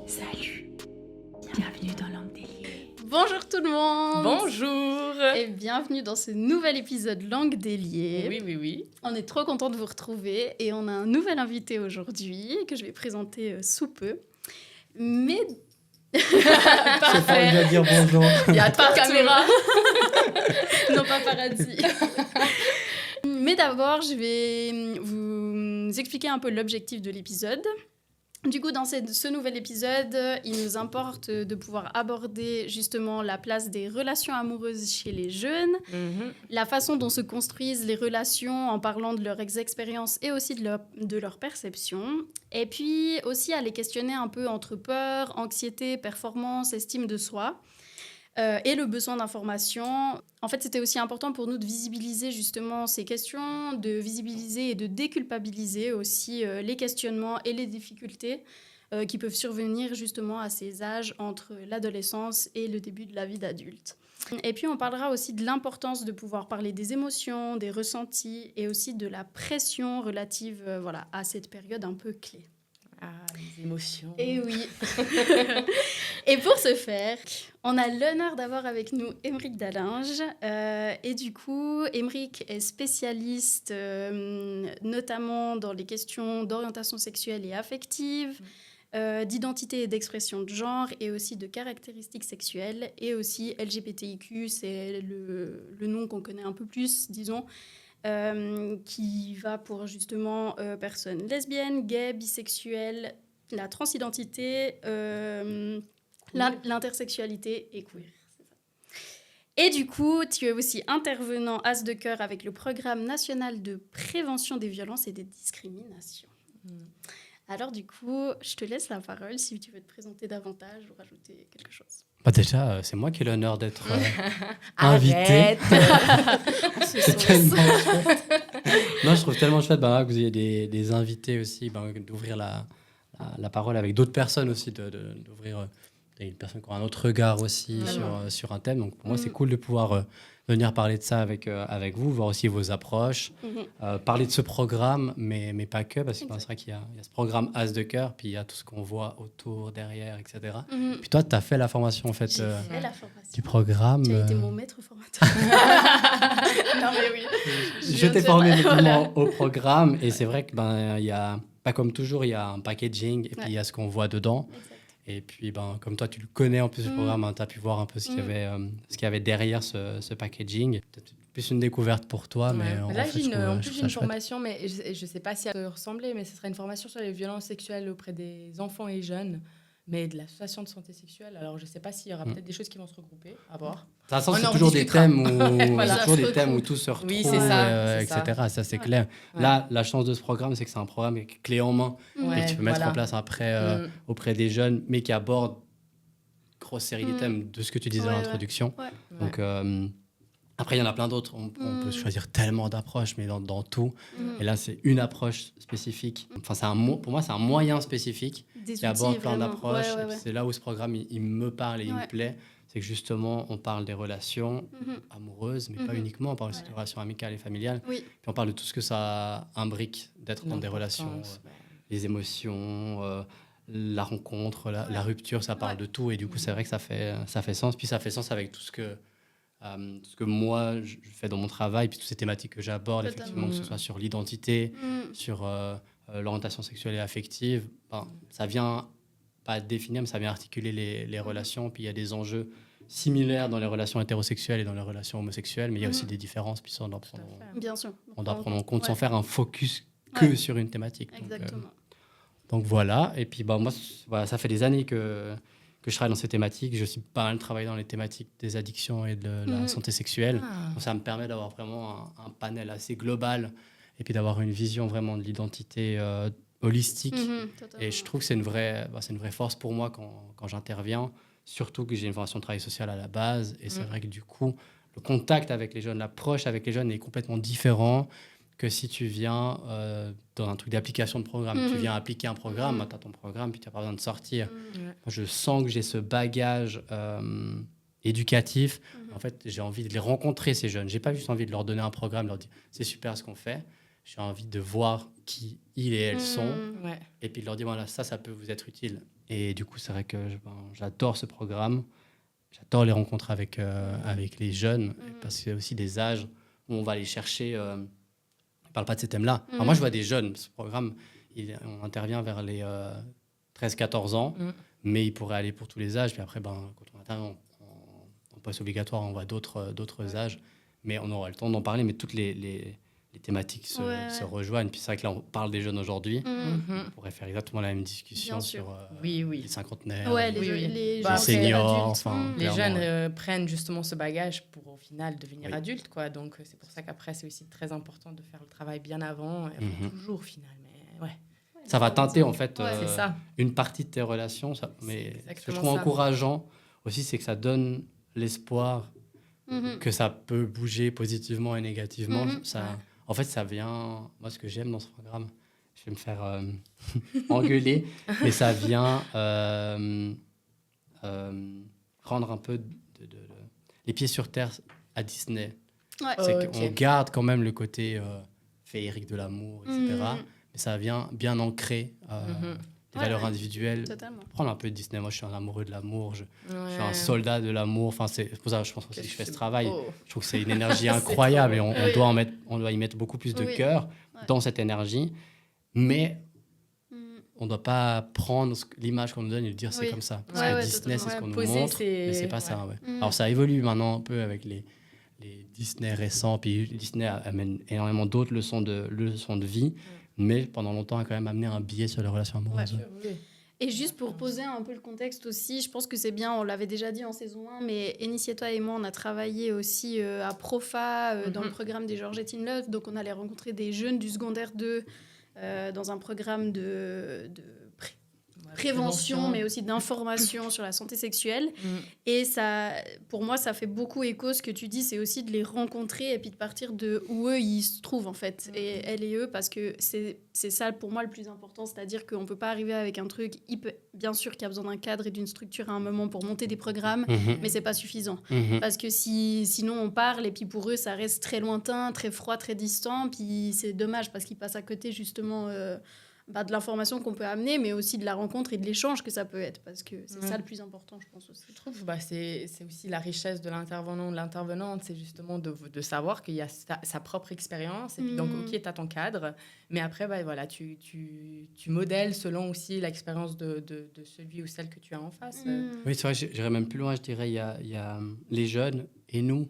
Salut, bienvenue dans Langue Déliée. Bonjour tout le monde. Bonjour. Et bienvenue dans ce nouvel épisode Langue Déliée. Oui. On est trop content de vous retrouver et on a un nouvel invité aujourd'hui que je vais présenter sous peu. Mais... Parfait. Il va dire bonjour. Il y a pas de caméra. non, paparazzi. Mais d'abord, je vais vous expliquer un peu l'objectif de l'épisode. Du coup, dans ce nouvel épisode, il nous importe de pouvoir aborder justement la place des relations amoureuses chez les jeunes, la façon dont se construisent les relations en parlant de leurs expériences et aussi de leur perception, et puis aussi à les questionner un peu entre peur, anxiété, performance, estime de soi. Et le besoin d'information. En fait, c'était aussi important pour nous de visibiliser justement ces questions, de visibiliser et de déculpabiliser aussi les questionnements et les difficultés qui peuvent survenir justement à ces âges entre l'adolescence et le début de la vie d'adulte. Et puis, on parlera aussi de l'importance de pouvoir parler des émotions, des ressentis et aussi de la pression relative à cette période un peu clé. Ah, les émotions. Et oui. Et pour ce faire, on a l'honneur d'avoir avec nous Aymeric Dallinge. Et du coup, Aymeric est spécialiste notamment dans les questions d'orientation sexuelle et affective, d'identité et d'expression de genre et aussi de caractéristiques sexuelles. Et aussi LGBTIQ, c'est le nom qu'on connaît un peu plus, disons. Qui va pour justement personnes lesbiennes, gays, bisexuelles, la transidentité, l'intersexualité et queer. C'est ça. Et du coup, tu es aussi intervenant As de cœur avec le programme national de prévention des violences et des discriminations. Alors du coup, je te laisse la parole si tu veux te présenter davantage ou rajouter quelque chose. Déjà, c'est moi qui ai l'honneur d'être invité. C'est tellement chouette. Non, je trouve tellement chouette que vous ayez des invités aussi, d'ouvrir la parole avec d'autres personnes aussi, d'ouvrir une personne qui a un autre regard aussi sur un thème. Donc pour moi, c'est cool de pouvoir venir parler de ça avec vous, voir aussi vos approches, parler de ce programme, mais pas que, parce que c'est vrai qu'il y a ce programme As de cœur, puis il y a tout ce qu'on voit autour, derrière, etc. Puis toi, tu as fait la formation en fait, J'ai fait la formation du programme. Tu as été mon maître formateur. Non mais oui. Je t'ai formé effectivement au programme, et c'est vrai que il y a, pas comme toujours, il y a un packaging, et puis il y a ce qu'on voit dedans. Exact. Et puis, comme toi, tu le connais en plus du programme, tu as pu voir un peu ce qu'il y avait derrière ce packaging. Peut-être plus une découverte pour toi, mais Là, j'ai une formation, mais je ne sais pas si elle peut ressembler, mais ce serait une formation sur les violences sexuelles auprès des enfants et jeunes, mais de l'association de santé sexuelle. Alors, je ne sais pas s'il y aura peut-être des choses qui vont se regrouper, à voir. De toute façon, c'est toujours des thèmes où tout se retrouve, oui, c'est ça, etc. Ça, c'est clair. Là, la chance de ce programme, c'est que c'est un programme qui est clé en main et que tu peux mettre en place après auprès des jeunes, mais qui aborde une grosse série des thèmes de ce que tu disais dans l'introduction. Ouais. Donc, après, il y en a plein d'autres. On peut choisir tellement d'approches, mais dans tout. Et là, c'est une approche spécifique. Enfin, pour moi, c'est un moyen spécifique qui aborde plein d'approches. Ouais. C'est là où ce programme, il me parle et il me plaît. C'est que justement, on parle des relations amoureuses, mais pas uniquement. On parle aussi des relations amicales et familiales. Oui. Puis on parle de tout ce que ça imbrique d'être dans des relations, les émotions, la rencontre, la rupture, ça parle de tout. Et du coup, c'est vrai que ça fait sens. Puis ça fait sens avec tout ce que moi, je fais dans mon travail, puis toutes ces thématiques que j'aborde, effectivement, que ce soit sur l'identité, sur l'orientation sexuelle et affective. Ça vient pas définir, mais ça vient articuler les relations. Puis il y a des enjeux similaires dans les relations hétérosexuelles et dans les relations homosexuelles, mais il y a aussi des différences, puis ça, Bien sûr. on doit prendre en compte sans faire un focus que sur une thématique. Exactement. Donc voilà, et puis moi, ça fait des années que je travaille dans ces thématiques. Je suis pas mal travaillé dans les thématiques des addictions et de la santé sexuelle. Donc ça me permet d'avoir vraiment un panel assez global, et puis d'avoir une vision vraiment de l'identité holistique. Et je trouve que c'est une vraie force pour moi quand j'interviens, surtout que j'ai une formation de travail social à la base. Et c'est vrai que du coup, le contact avec les jeunes, l'approche avec les jeunes est complètement différent que si tu viens dans un truc d'application de programme. Tu viens appliquer un programme, tu as ton programme, puis tu n'as pas besoin de sortir. Moi, je sens que j'ai ce bagage éducatif. En fait, j'ai envie de les rencontrer, ces jeunes. Je n'ai pas juste envie de leur donner un programme, leur dire c'est super ce qu'on fait. j'ai envie de voir qui ils et elles sont. Ouais. Et puis de leur dire, voilà, ça peut vous être utile. Et du coup, c'est vrai que j'adore ce programme. J'adore les rencontres avec les jeunes, parce qu'il y a aussi des âges où on va aller chercher... on ne parle pas de ces thèmes-là. Alors moi, je vois des jeunes. Ce programme, on intervient vers les 13-14 ans, mais il pourrait aller pour tous les âges. Puis après, quand on intervient en post-obligatoire, on voit d'autres âges. Mais on aura le temps d'en parler, mais toutes les thématiques se rejoignent. Puis c'est vrai que là, on parle des jeunes aujourd'hui. On pourrait faire exactement la même discussion sur les cinquantenaires, les seniors. Enfin, les jeunes prennent justement ce bagage pour au final devenir adultes, quoi. Donc c'est pour ça qu'après, c'est aussi très important de faire le travail bien avant, toujours au final. Mais ça va teinter en fait une partie de tes relations. Mais ce que je trouve encourageant aussi, c'est que ça donne l'espoir que ça peut bouger positivement et négativement. En fait, ça vient... Moi, ce que j'aime dans ce programme, je vais me faire engueuler, mais ça vient prendre un peu les pieds sur terre à Disney. C'est qu'on garde quand même le côté féerique de l'amour, etc. Mais ça vient bien ancrer les valeurs individuelles. Totalement. Prendre un peu de Disney. Moi, je suis un amoureux de l'amour. Je suis un soldat de l'amour. Enfin, c'est pour ça que je pense aussi que je fais ce travail. Je trouve que c'est une énergie incroyable et on doit y mettre beaucoup plus de cœur dans cette énergie. Mais on ne doit pas prendre l'image qu'on nous donne et le dire c'est comme ça. Parce que Disney, c'est ce qu'on nous montre, mais c'est pas ça. Alors, ça évolue maintenant un peu avec les Disney récents. Puis Disney amène énormément d'autres leçons de vie. Mais pendant longtemps, a quand même amené un biais sur les relations amoureuses. Et juste pour poser un peu le contexte aussi, je pense que c'est bien, on l'avait déjà dit en saison 1, mais Enisie, toi et moi, on a travaillé aussi à Profa, dans le programme des Georgette in Love. Donc, on allait rencontrer des jeunes du secondaire 2 dans un programme de prévention, mais aussi d'information sur la santé sexuelle. Et ça, pour moi, ça fait beaucoup écho. Ce que tu dis, c'est aussi de les rencontrer et puis de partir de où eux, ils se trouvent, en fait. Et elles et eux, parce que c'est ça, pour moi, le plus important. C'est-à-dire qu'on ne peut pas arriver avec un truc... Bien sûr qu'il y a besoin d'un cadre et d'une structure à un moment pour monter des programmes, mais ce n'est pas suffisant. Parce que sinon, on parle et puis pour eux, ça reste très lointain, très froid, très distant. Puis c'est dommage parce qu'ils passent à côté, justement... de l'information qu'on peut amener, mais aussi de la rencontre et de l'échange que ça peut être, parce que c'est ça le plus important, je pense aussi. Je trouve c'est aussi la richesse de l'intervenant, de l'intervenante, c'est justement de savoir qu'il y a sa propre expérience, et puis donc, ok, tu as ton cadre, mais après, voilà, tu modèles selon aussi l'expérience de celui ou celle que tu as en face. Oui, c'est vrai, j'irais même plus loin, je dirais, il y a les jeunes et nous.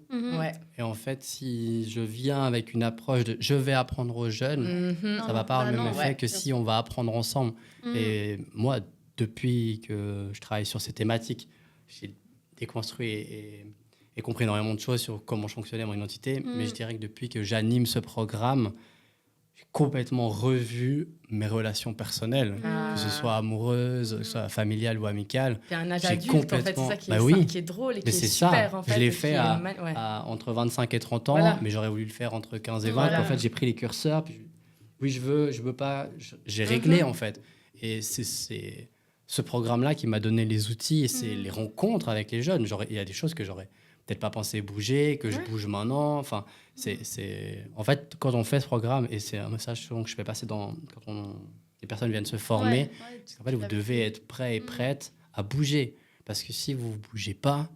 Et en fait, si je viens avec une approche de je vais apprendre aux jeunes, ça ne va pas avoir le même effet que si on va apprendre ensemble. Et moi, depuis que je travaille sur ces thématiques, j'ai déconstruit et compris énormément de choses sur comment fonctionnait mon identité. Mais je dirais que depuis que j'anime ce programme, j'ai complètement revu mes relations personnelles, que ce soit amoureuses, que ce soit familiales ou amicales. C'est un âge adulte, en fait, c'est ça qui est drôle et qui est super. Ça. En fait, je l'ai fait entre 25 et 30 ans, mais j'aurais voulu le faire entre 15 et 20. En fait, j'ai pris les curseurs, puis oui, je veux pas, j'ai réglé, en fait. Et c'est ce programme-là qui m'a donné les outils, et c'est les rencontres avec les jeunes. Il y a des choses que j'aurais peut-être pas pensé bouger, que je bouge maintenant. Enfin, en fait, quand on fait ce programme, et c'est un message que je fais passer quand les personnes viennent se former, c'est qu'en fait, vous devez être prêt et prête à bouger. Parce que si vous ne bougez pas,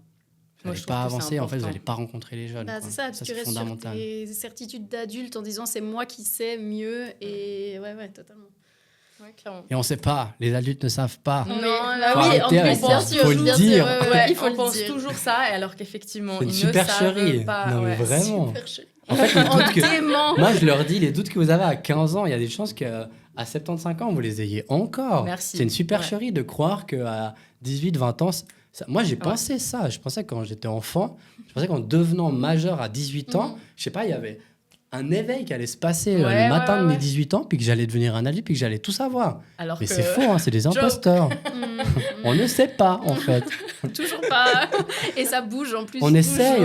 vous n'allez pas avancer, en fait, vous n'allez pas rencontrer les jeunes. C'est ça, tu restes sur tes certitudes d'adulte en disant c'est moi qui sais mieux. Et ouais, totalement. Et on ne sait pas, les adultes ne savent pas. Non, en plus, bien sûr, il faut le dire. Il faut on pense toujours ça, alors qu'effectivement, ils ne savent pas. Non, mais vraiment. Supercherie. En fait, moi, je leur dis, les doutes que vous avez à 15 ans, il y a des chances qu'à 75 ans, vous les ayez encore. Merci. C'est une supercherie de croire qu'à 18, 20 ans... Moi, j'ai pensé ça. Je pensais quand j'étais enfant, je pensais qu'en devenant majeur à 18 ans, je sais pas, il y avait un éveil qui allait se passer le matin de mes 18 ans, puis que j'allais devenir un adulte, puis que j'allais tout savoir. Mais c'est faux, c'est des imposteurs. On ne sait pas, en fait. Toujours pas. Et ça bouge en plus. On essaye.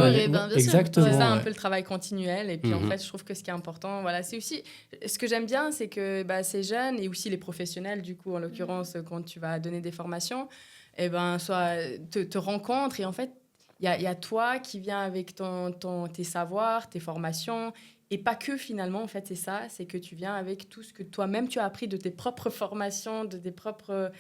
Exactement. C'est ça un peu le travail continuel. Et puis en fait, je trouve que ce qui est important, c'est aussi... Ce que j'aime bien, c'est que ces jeunes, et aussi les professionnels, du coup, en l'occurrence, quand tu vas donner des formations, soit te rencontrent. Et en fait, il y a toi qui viens avec tes savoirs, tes formations, Et pas que finalement, en fait, c'est ça, c'est que tu viens avec tout ce que toi-même tu as appris de tes propres formations, de tes propres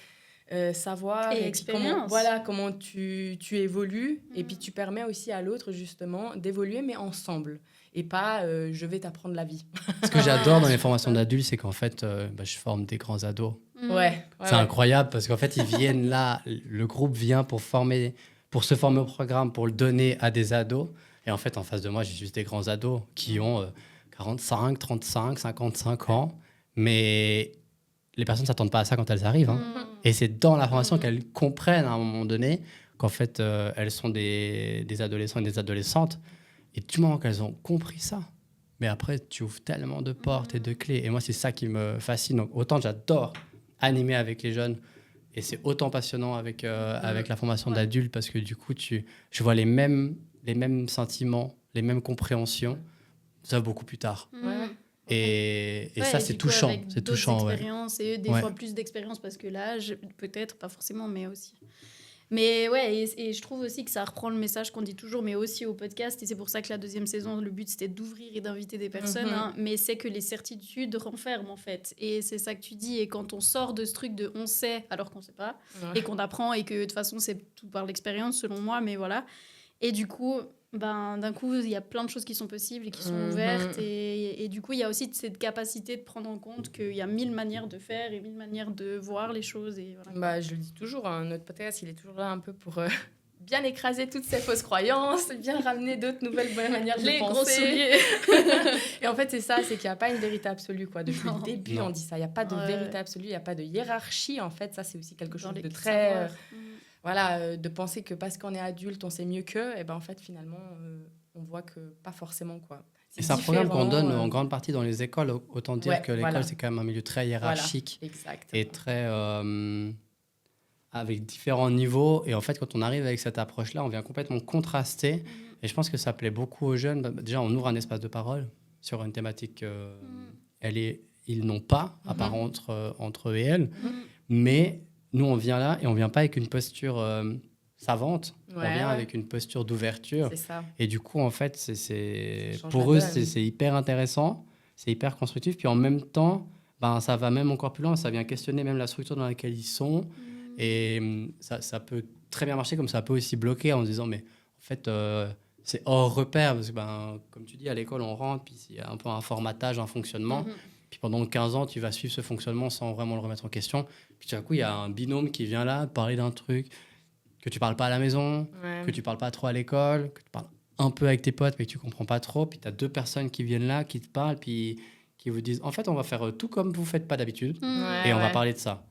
savoirs. Et puis expériences. comment tu évolues. Et puis tu permets aussi à l'autre, justement, d'évoluer, mais ensemble. Et pas je vais t'apprendre la vie. Ce que j'adore dans les formations d'adultes, c'est qu'en fait, je forme des grands ados. C'est incroyable parce qu'en fait, ils viennent là, le groupe vient pour se former au programme, pour le donner à des ados. Et en fait, en face de moi, j'ai juste des grands ados qui ont 45, 35, 55 ans. Mais les personnes ne s'attendent pas à ça quand elles arrivent. Hein. Et c'est dans la formation qu'elles comprennent à un moment donné qu'en fait, elles sont des adolescents et des adolescentes. Et du moment qu'elles ont compris ça, mais après, tu ouvres tellement de portes et de clés. Et moi, c'est ça qui me fascine. Donc, autant j'adore animer avec les jeunes, et c'est autant passionnant avec la formation d'adultes, parce que du coup, je vois les mêmes sentiments, les mêmes compréhensions, ça beaucoup plus tard. Et ça, c'est touchant. C'est touchant, expériences et des fois plus d'expérience, parce que l'âge, peut-être, pas forcément, mais aussi. Mais ouais, et je trouve aussi que ça reprend le message qu'on dit toujours, mais aussi au podcast. Et c'est pour ça que la 2e saison, le but, c'était d'ouvrir et d'inviter des personnes. Hein, mais c'est que les certitudes renferment, en fait. Et c'est ça que tu dis. Et quand on sort de ce truc de on sait alors qu'on sait pas, et qu'on apprend, et que de toute façon, c'est tout par l'expérience, selon moi, mais voilà. Et du coup, d'un coup, il y a plein de choses qui sont possibles et qui sont ouvertes. Et du coup, il y a aussi cette capacité de prendre en compte qu'il y a 1000 manières de faire et 1000 manières de voir les choses. Et voilà. Je le dis toujours, hein, notre podcast, il est toujours là un peu pour bien écraser toutes ces fausses croyances, bien ramener d'autres nouvelles bonnes manières de penser. Gros souliers. Et en fait, c'est ça, c'est qu'il n'y a pas une vérité absolue. Quoi. Depuis le début, on dit ça. Il n'y a pas de vérité absolue, il n'y a pas de hiérarchie. En fait, ça, c'est aussi quelque chose de très... de penser que parce qu'on est adulte, on sait mieux qu'eux, et ben en fait, finalement, on voit que pas forcément, quoi. C'est un programme qu'on donne en grande partie dans les écoles. Autant dire que l'école, c'est quand même un milieu très hiérarchique et très avec différents niveaux. Et en fait, quand on arrive avec cette approche-là, on vient complètement contraster. Et je pense que ça plaît beaucoup aux jeunes. Déjà, on ouvre un espace de parole sur une thématique ils n'ont pas, à part entre eux et elles. Mais nous, on vient là et on vient pas avec une posture savante. On vient avec une posture d'ouverture. C'est ça. Et du coup, en fait, pour eux, c'est hyper intéressant, c'est hyper constructif. Puis en même temps, ça va même encore plus loin. Ça vient questionner même la structure dans laquelle ils sont. Et ça peut très bien marcher, comme ça peut aussi bloquer en se disant, mais en fait, c'est hors repère. Parce que, comme tu dis, à l'école, on rentre, puis il y a un peu un formatage, un fonctionnement. Puis pendant 15 ans, tu vas suivre ce fonctionnement sans vraiment le remettre en question. Puis tout à coup, il y a un binôme qui vient là parler d'un truc que tu parles pas à la maison, que tu parles pas trop à l'école, que tu parles un peu avec tes potes, mais que tu comprends pas trop. Puis tu as 2 personnes qui viennent là, qui te parlent, puis qui vous disent, en fait, on va faire tout comme vous faites pas d'habitude, et on va parler de ça.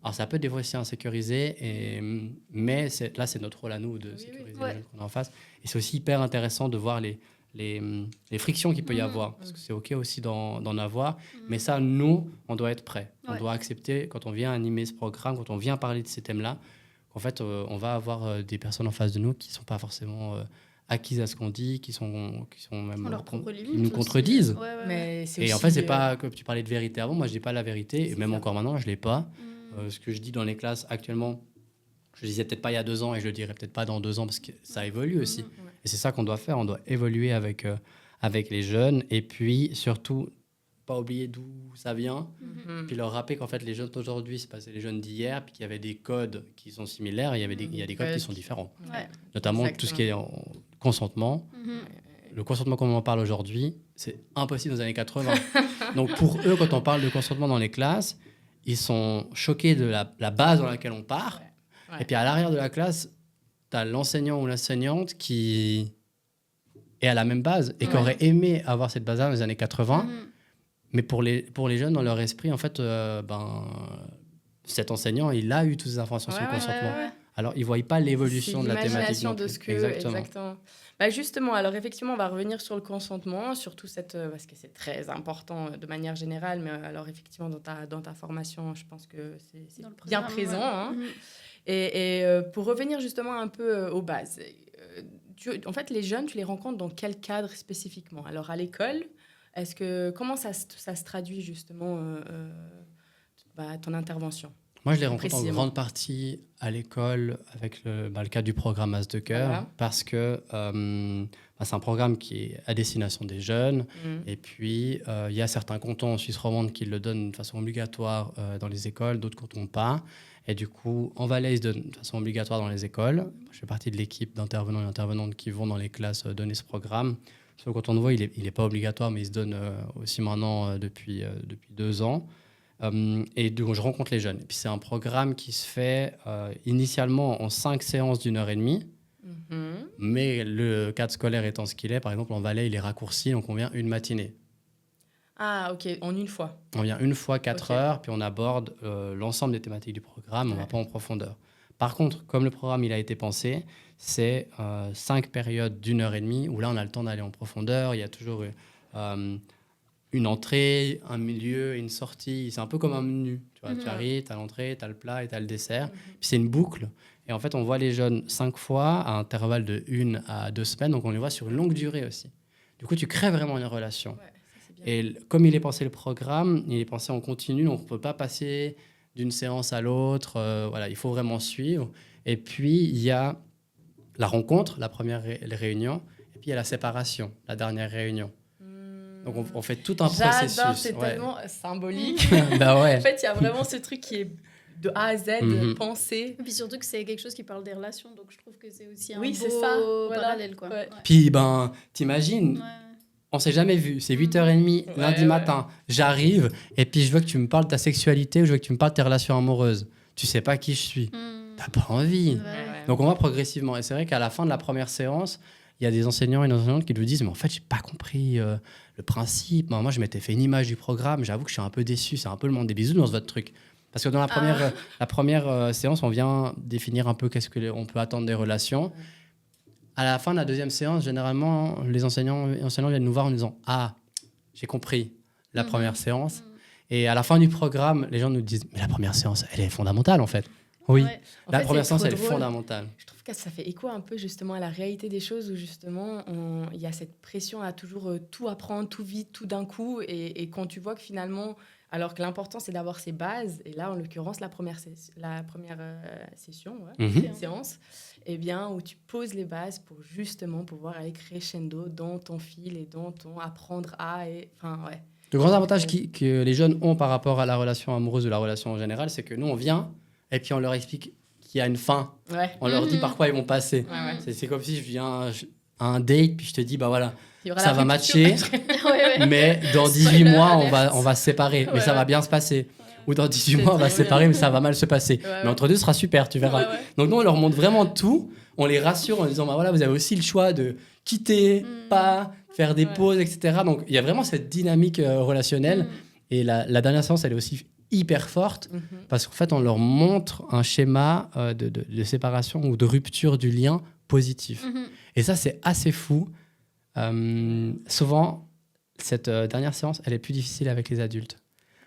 Alors, ça peut des fois aussi insécuriser, mais là, c'est notre rôle à nous de sécuriser les gens qu'on a en face. Et c'est aussi hyper intéressant de voir les frictions qu'il peut y avoir, parce que c'est OK aussi d'en avoir, mais ça, nous, on doit être prêts. On doit accepter, quand on vient animer ce programme, quand on vient parler de ces thèmes-là, qu'en fait, on va avoir des personnes en face de nous qui ne sont pas forcément acquises à ce qu'on dit, qui sont même qui nous contredisent. Mais et en fait, c'est pas, comme tu parlais de vérité avant, moi, je dis pas la vérité, et même encore maintenant, je l'ai pas. Ce que je dis dans les classes actuellement, je le disais peut-être pas il y a 2 ans, et je le dirai peut-être pas dans 2 ans, parce que ça évolue aussi. Et c'est ça qu'on doit faire, on doit évoluer avec les jeunes, et puis surtout, pas oublier d'où ça vient, puis leur rappeler qu'en fait, les jeunes d'aujourd'hui, c'est pas les jeunes d'hier, puis qu'il y avait des codes qui sont similaires, et il y a des codes qui sont différents. Notamment tout ce qui est consentement. Le consentement comme on en parle aujourd'hui, c'est impossible dans les années 80. Donc pour eux, quand on parle de consentement dans les classes, ils sont choqués de la base dans laquelle on part. Et puis à l'arrière de la classe, tu as l'enseignant ou l'enseignante qui est à la même base et qui aurait aimé avoir cette base-là dans les années 80. Mais pour les jeunes, dans leur esprit, en fait, cet enseignant, il a eu toutes ces informations sur le consentement. Alors, ils ne voient pas l'évolution de la thématique. De ce que... Exactement. Justement, alors effectivement, on va revenir sur le consentement, surtout parce que c'est très important de manière générale, mais alors effectivement, dans ta formation, je pense que c'est bien présent. Hein. Et pour revenir justement un peu aux bases, en fait, les jeunes, tu les rencontres dans quel cadre spécifiquement? Alors, à l'école, comment ça se traduit justement ton intervention? Moi, je les rencontre en grande partie à l'école avec le cadre du programme As de Cœur, parce que c'est un programme qui est à destination des jeunes. Et puis, il y a certains cantons en Suisse romande qui le donnent de façon obligatoire dans les écoles, d'autres cantons pas. Et du coup, en Valais, ils se donnent de façon obligatoire dans les écoles. Je fais partie de l'équipe d'intervenants et d'intervenantes qui vont dans les classes donner ce programme. Sur le canton de Vaud, il est pas obligatoire, mais il se donne aussi maintenant depuis 2 ans. Et donc, je rencontre les jeunes. Et puis, c'est un programme qui se fait initialement en 5 séances d'1h30. Mais le cadre scolaire étant ce qu'il est, par exemple, en Valais, il est raccourci, donc on vient une matinée. Ah, ok, en une fois. On vient une fois 4 heures, puis on aborde l'ensemble des thématiques du programme, on ne va pas en profondeur. Par contre, comme le programme il a été pensé, c'est 5 périodes d'1h30, où là, on a le temps d'aller en profondeur. Il y a toujours une entrée, un milieu et une sortie. C'est un peu comme un menu. Tu vois, tu arrives, tu as l'entrée, tu as le plat et tu as le dessert. Puis c'est une boucle. Et en fait, on voit les jeunes 5 fois à intervalle de 1 à 2 semaines. Donc, on les voit sur une longue durée aussi. Du coup, tu crées vraiment une relation. Ouais, ça, c'est bien. Et comme il est pensé le programme, il est pensé en continu. Donc, on ne peut pas passer d'une séance à l'autre. Voilà, il faut vraiment suivre. Et puis, il y a la rencontre, la première réunion. Et puis, il y a la séparation, la dernière réunion. Donc, on fait tout un processus. J'adore, c'est tellement symbolique. Bah ouais. En fait, il y a vraiment ce truc qui est de A à Z, pensé. Et puis surtout que c'est quelque chose qui parle des relations, donc je trouve que c'est aussi un Oui, beau c'est ça, voilà. parallèle. Quoi. Ouais. Puis, t'imagines, Ouais. on s'est jamais vu. C'est 8h30 lundi matin. J'arrive et puis je veux que tu me parles de ta sexualité ou je veux que tu me parles de tes relations amoureuses. Tu sais pas qui je suis. T'as pas envie. Ouais. Donc, on va progressivement. Et c'est vrai qu'à la fin de la première séance, il y a des enseignants et des enseignantes qui nous disent « Mais en fait, j'ai pas compris le principe. Moi, je m'étais fait une image du programme. J'avoue que je suis un peu déçu. C'est un peu le monde des bisounours, votre truc. » Parce que dans la première séance, on vient définir un peu qu'est-ce qu'on peut attendre des relations. À la fin de la deuxième séance, généralement, les enseignants viennent nous voir en nous disant « Ah, j'ai compris la première séance. » Et à la fin du programme, les gens nous disent « Mais la première séance, elle est fondamentale, en fait. » Oui, Ouais. En la fait, première c'est séance, trop elle est drôle. fondamentale. Je trouve que ça fait écho un peu justement à la réalité des choses où justement il y a cette pression à toujours tout apprendre, tout vite, tout d'un coup. Et quand tu vois que finalement, alors que l'important c'est d'avoir ces bases, et là en l'occurrence la première session, séance, eh bien, où tu poses les bases pour justement pouvoir aller crescendo dans ton fil et dans ton apprendre à. Le grand avantage que les jeunes ont par rapport à la relation amoureuse ou la relation en général, c'est que nous, on vient et puis on leur explique qu'il y a une fin. Ouais. On leur dit par quoi ils vont passer. Ouais. C'est comme si je viens à un date, puis je te dis, bah voilà, Il y aura ça la va rupture. matcher, mais dans 18 Spoiler mois, alert. on va se séparer, mais ça va bien se passer. Ou dans 18 C'est mois, on va trop se séparer, bien. mais ça va mal se passer. Ouais. Mais entre deux, ce sera super, tu verras. Ouais. Donc nous, on leur montre vraiment tout. On les rassure en disant, bah voilà, vous avez aussi le choix de quitter, pas, faire des pauses, etc. Donc il y a vraiment cette dynamique relationnelle. Et la dernière séance, elle est aussi hyper forte parce qu'en fait, on leur montre un schéma de séparation ou de rupture du lien positif. Et ça, c'est assez fou. Souvent, cette dernière séance, elle est plus difficile avec les adultes.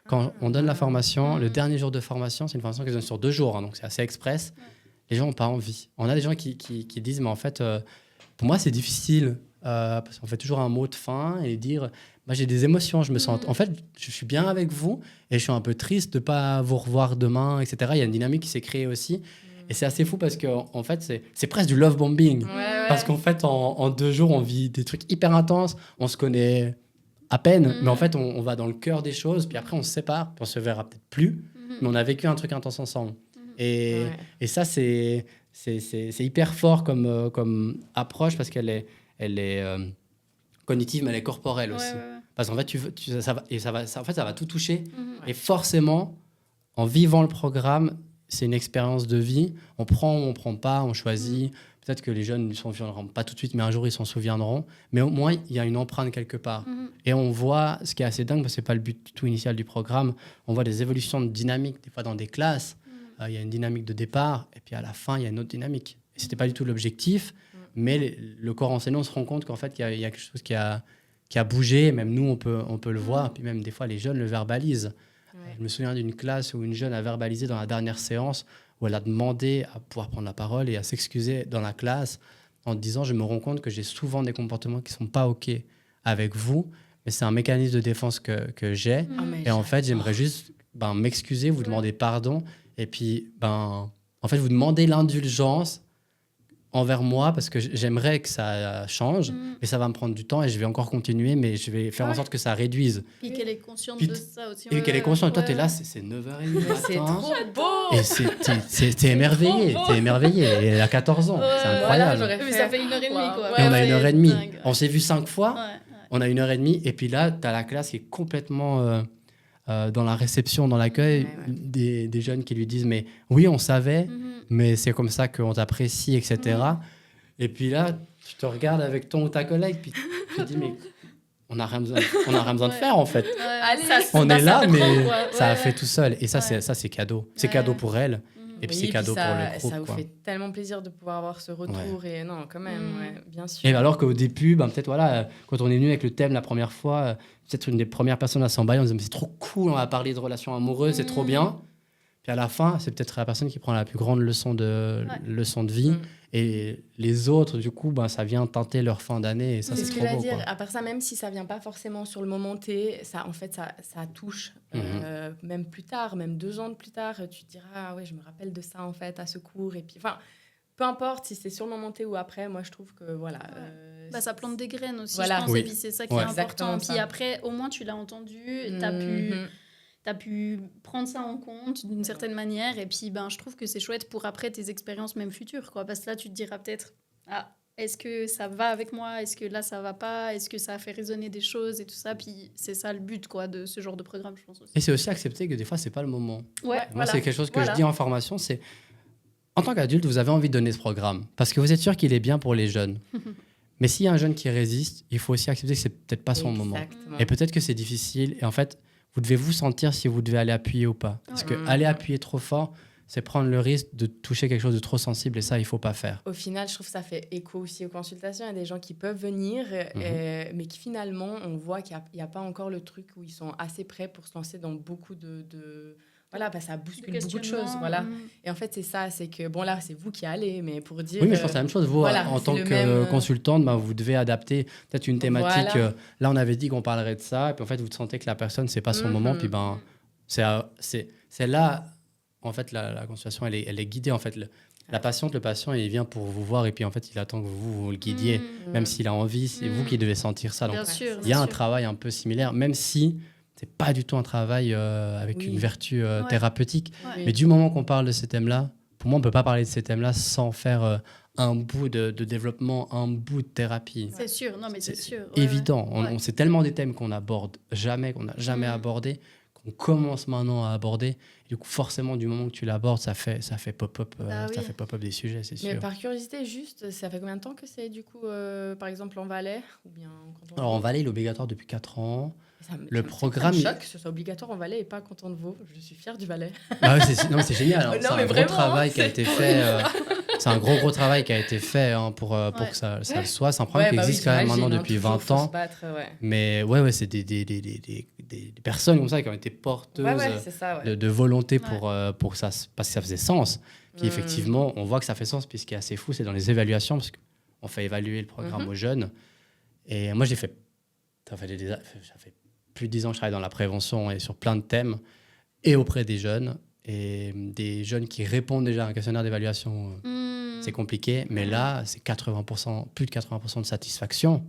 Quand on donne la formation, le dernier jour de formation, c'est une formation qui se donne sur 2 jours, hein, donc c'est assez express. Les gens n'ont pas envie. On a des gens qui disent, mais en fait, pour moi, c'est difficile parce qu'on fait toujours un mot de fin et dire, moi, j'ai des émotions, je me sens... En fait, je suis bien avec vous et je suis un peu triste de ne pas vous revoir demain, etc. Il y a une dynamique qui s'est créée aussi. Et c'est assez fou parce qu'en fait, c'est presque du love bombing. Parce qu'en fait, en 2 jours, on vit des trucs hyper intenses, on se connaît à peine, mais en fait, on va dans le cœur des choses, puis après, on se sépare, puis on se verra peut-être plus, mais on a vécu un truc intense ensemble. Et ça, c'est hyper fort comme approche parce qu'elle est cognitive, mais elle est corporelle aussi. Parce qu'en fait, ça va tout toucher. Et forcément, en vivant le programme, c'est une expérience de vie. On prend ou on ne prend pas, on choisit. Peut-être que les jeunes ne s'en souviendront pas tout de suite, mais un jour, ils s'en souviendront. Mais au moins, il y a une empreinte quelque part. Et on voit, ce qui est assez dingue, parce que ce n'est pas le but tout initial du programme, on voit des évolutions de dynamique, des fois dans des classes. Il y a une dynamique de départ, et puis à la fin, il y a une autre dynamique. Et ce n'était pas du tout l'objectif, mais le corps enseignant se rend compte qu'en fait, il y a quelque chose qui a bougé. Même nous, on peut le voir. Puis même des fois, les jeunes le verbalisent. Je me souviens d'une classe où une jeune a verbalisé dans la dernière séance, où elle a demandé à pouvoir prendre la parole et à s'excuser dans la classe en disant « Je me rends compte que j'ai souvent des comportements qui ne sont pas OK avec vous, mais c'est un mécanisme de défense que j'ai. Et en fait, j'aimerais juste m'excuser, vous demander pardon. Et puis, en fait, vous demandez l'indulgence envers moi parce que j'aimerais que ça change, mais ça va me prendre du temps et je vais encore continuer, mais je vais faire en sorte que ça réduise. Puis qu'elle est consciente Puis de ça aussi. Et qu'elle est consciente. Toi, ouais, t'es là, ouais. c'est 9h30 Mais matin. c'est trop beau. Et t'es émerveillé. trop beau. T'es émerveillé. Et elle a 14 ans. Ouais, c'est voilà, incroyable. j'aurais Oui, mais ça fait 1h30, quoi. Et on a Ouais, 1h30. dingue. On s'est vu 5 fois. Ouais, ouais. On a 1h30. Et puis là, t'as la classe qui est complètement dans la réception, dans l'accueil, des jeunes qui lui disent mais oui, on savait, mais c'est comme ça qu'on t'apprécie, etc. Et puis là, tu te regardes avec ton ou ta collègue, puis tu te dis mais on n'a rien besoin de faire en fait. Ouais, Allez, ça, On bah, est là, ça mais prend, quoi. ça a Ouais, fait ouais. tout seul. Et ça, Ouais. c'est cadeau. C'est Ouais. cadeau pour elle. Et puis Oui, c'est cadeau ça, pour le groupe. ça vous quoi. fait tellement plaisir de pouvoir avoir ce retour. Et non, quand même, ouais, bien sûr. Et alors qu'au début, ben, peut-être, voilà, quand on est venu avec le thème la première fois, peut-être une des premières personnes à s'emballer, on se dit, mais c'est trop cool, on va parler de relations amoureuses, c'est trop bien. Puis à la fin, c'est peut-être la personne qui prend la plus grande leçon de vie. Et les autres, du coup, ben, ça vient teinter leur fin d'année. Et ça, C'est c'est ce que trop je beau. veux dire. Quoi. À part ça, même si ça vient pas forcément sur le moment T, ça, en fait, ça touche. Même plus tard, même 2 ans plus tard, tu te diras, ah ouais, je me rappelle de ça, en fait, à ce cours. Et puis, enfin, peu importe si c'est sur le moment T ou après, moi, je trouve que, voilà. Bah, ça plante des graines aussi, Voilà. je pense. Oui. Et puis c'est ça qui est Ouais. important. Exactement Puis ça. après, au moins, tu l'as entendu, t'as pu prendre ça en compte d'une certaine manière. Et puis, ben, je trouve que c'est chouette pour après tes expériences même futures, quoi. Parce que là, tu te diras peut-être, ah, est-ce que ça va avec moi? Est-ce que là, ça va pas? Est-ce que ça a fait résonner des choses et tout ça? Puis c'est ça le but, quoi, de ce genre de programme, je pense aussi. Et c'est aussi accepter que des fois, c'est pas le moment. Ouais, Moi, voilà. c'est quelque chose que Voilà. je dis en formation, c'est en tant qu'adulte, vous avez envie de donner ce programme parce que vous êtes sûr qu'il est bien pour les jeunes. Mais s'il y a un jeune qui résiste, il faut aussi accepter que c'est peut-être pas son moment. Exactement. Et peut-être que c'est difficile. Et en fait, vous devez vous sentir si vous devez aller appuyer ou pas. Parce que aller appuyer trop fort, c'est prendre le risque de toucher quelque chose de trop sensible. Et ça, il faut pas faire. Au final, je trouve que ça fait écho aussi aux consultations. Il y a des gens qui peuvent venir, mais qui finalement, on voit qu'il n'y a pas encore le truc où ils sont assez prêts pour se lancer dans beaucoup de... Voilà, parce que ça bouscule beaucoup de choses. Voilà. Et en fait, c'est ça, c'est que, bon là, c'est vous qui allez, mais pour dire... Oui, mais je pense à la même chose. Vous, voilà, en c'est tant le que même, consultante, bah, vous devez adapter peut-être une thématique. Voilà. Là, on avait dit qu'on parlerait de ça. Et puis en fait, vous sentez que la personne, c'est pas son moment. Puis ben, c'est là, en fait, la consultation, elle est guidée. En fait, la patiente, le patient, il vient pour vous voir. Et puis en fait, il attend que vous le guidiez. Même s'il a envie, c'est vous qui devez sentir ça. Donc, Bien sûr. il y a bien un sûr. travail un peu similaire, même si c'est pas du tout un travail avec une vertu thérapeutique. Ouais. Mais du moment qu'on parle de ces thèmes-là, pour moi, on peut pas parler de ces thèmes-là sans faire un bout de développement, un bout de thérapie. C'est sûr, non mais c'est sûr. Évident. Ouais. C'est tellement des thèmes qu'on aborde jamais, qu'on n'a jamais abordé, qu'on commence maintenant à aborder. Et du coup, forcément, du moment que tu l'abordes, ça fait pop-up, Ah ça oui. fait pop-up des sujets, c'est sûr. Mais par curiosité, juste, ça fait combien de temps que c'est, du coup, par exemple, en Valais ou bien en Canton de Alors, en Vaud Valais, il est obligatoire depuis 4 ans. le ça programme, me choque que ce soit obligatoire en Valais et pas Canton de Vaud. Je suis fière du Valais. Ah ouais, non, mais c'est génial. Hein. Non, C'est un mais gros vraiment, travail qui a c'est été trop fait. C'est un gros travail qui a été fait hein, pour que ça le soit. C'est un programme qui existe quand même maintenant depuis 20 ans. Mais ouais, c'est des personnes comme ça qui ont été porteuses c'est ça, de volonté pour ça, parce que ça faisait sens. Puis effectivement, on voit que ça fait sens. Puis ce qui est assez fou, c'est dans les évaluations, parce qu'on fait évaluer le programme aux jeunes. Et moi, ça fait plus de 10 ans que je travaille dans la prévention et sur plein de thèmes, et auprès des jeunes. Et des jeunes qui répondent déjà à un questionnaire d'évaluation, c'est compliqué. Mais là, c'est plus de 80% de satisfaction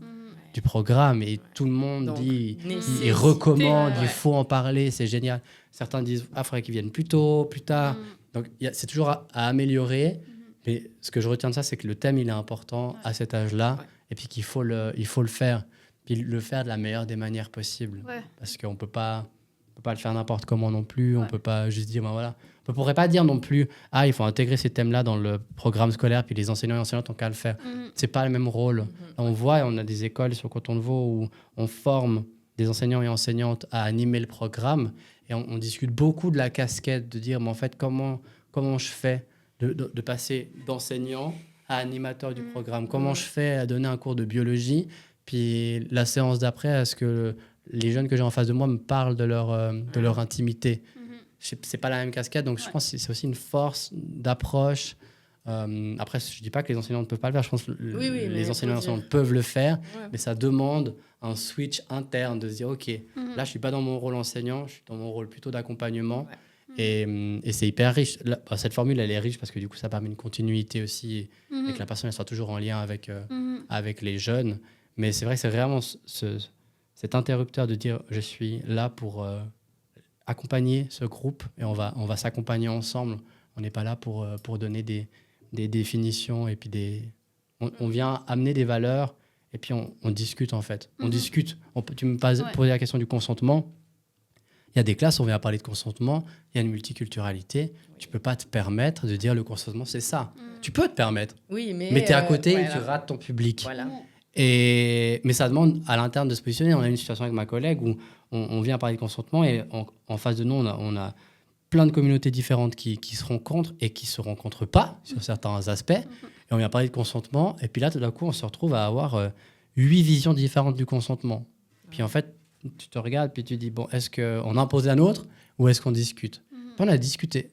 du programme. Et tout le monde Donc, dit, nécessité, il recommande, ouais. il faut en parler, c'est génial. Certains disent, il faudrait qu'ils viennent plus tôt, plus tard. Donc, c'est toujours à améliorer. Mais ce que je retiens de ça, c'est que le thème, il est important à cet âge-là. Et puis qu'il faut le faire. Puis le faire de la meilleure des manières possibles. Ouais. Parce qu'on ne peut pas le faire n'importe comment non plus. On ne peut pas juste dire, ben voilà. On ne pourrait pas dire non plus, il faut intégrer ces thèmes-là dans le programme scolaire, puis les enseignants et enseignantes ont qu'à le faire. Ce n'est pas le même rôle. Là, on voit, on a des écoles sur Canton de Vaud où on forme des enseignants et enseignantes à animer le programme. Et on discute beaucoup de la casquette, de dire, mais en fait, comment je fais de passer d'enseignant à animateur du programme? Comment je fais à donner un cours de biologie? Puis la séance d'après, est-ce que les jeunes que j'ai en face de moi me parlent de leur intimité? C'est pas la même casquette, donc je pense que c'est aussi une force d'approche. Après, je dis pas que les enseignants ne peuvent pas le faire. Je pense que les enseignants et enseignantes peuvent le faire, mais ça demande un switch interne de se dire, OK, là, je suis pas dans mon rôle enseignant, je suis dans mon rôle plutôt d'accompagnement. Et c'est hyper riche. Là, cette formule, elle est riche parce que du coup, ça permet une continuité aussi et que la personne elle soit toujours en lien avec les jeunes. Mais c'est vrai que c'est vraiment cet interrupteur de dire je suis là pour accompagner ce groupe et on va s'accompagner ensemble. On n'est pas là pour donner des définitions et puis on vient amener des valeurs et puis on discute en fait. On discute. Tu me posais la question du consentement. Il y a des classes où on vient parler de consentement, il y a une multiculturalité. Tu ne peux pas te permettre de dire le consentement, c'est ça. Tu peux te permettre. Oui, mais tu es à côté et tu rates ton public. Voilà. Mais ça demande à l'interne de se positionner. On a une situation avec ma collègue où on vient parler de consentement et en face de nous, on a plein de communautés différentes qui se rencontrent et qui ne se rencontrent pas sur certains aspects. Et on vient parler de consentement. Et puis là, tout d'un coup, on se retrouve à avoir 8 visions différentes du consentement. Puis en fait, tu te regardes puis tu dis, bon, est-ce qu'on impose la nôtre ou est-ce qu'on discute? Puis on a discuté.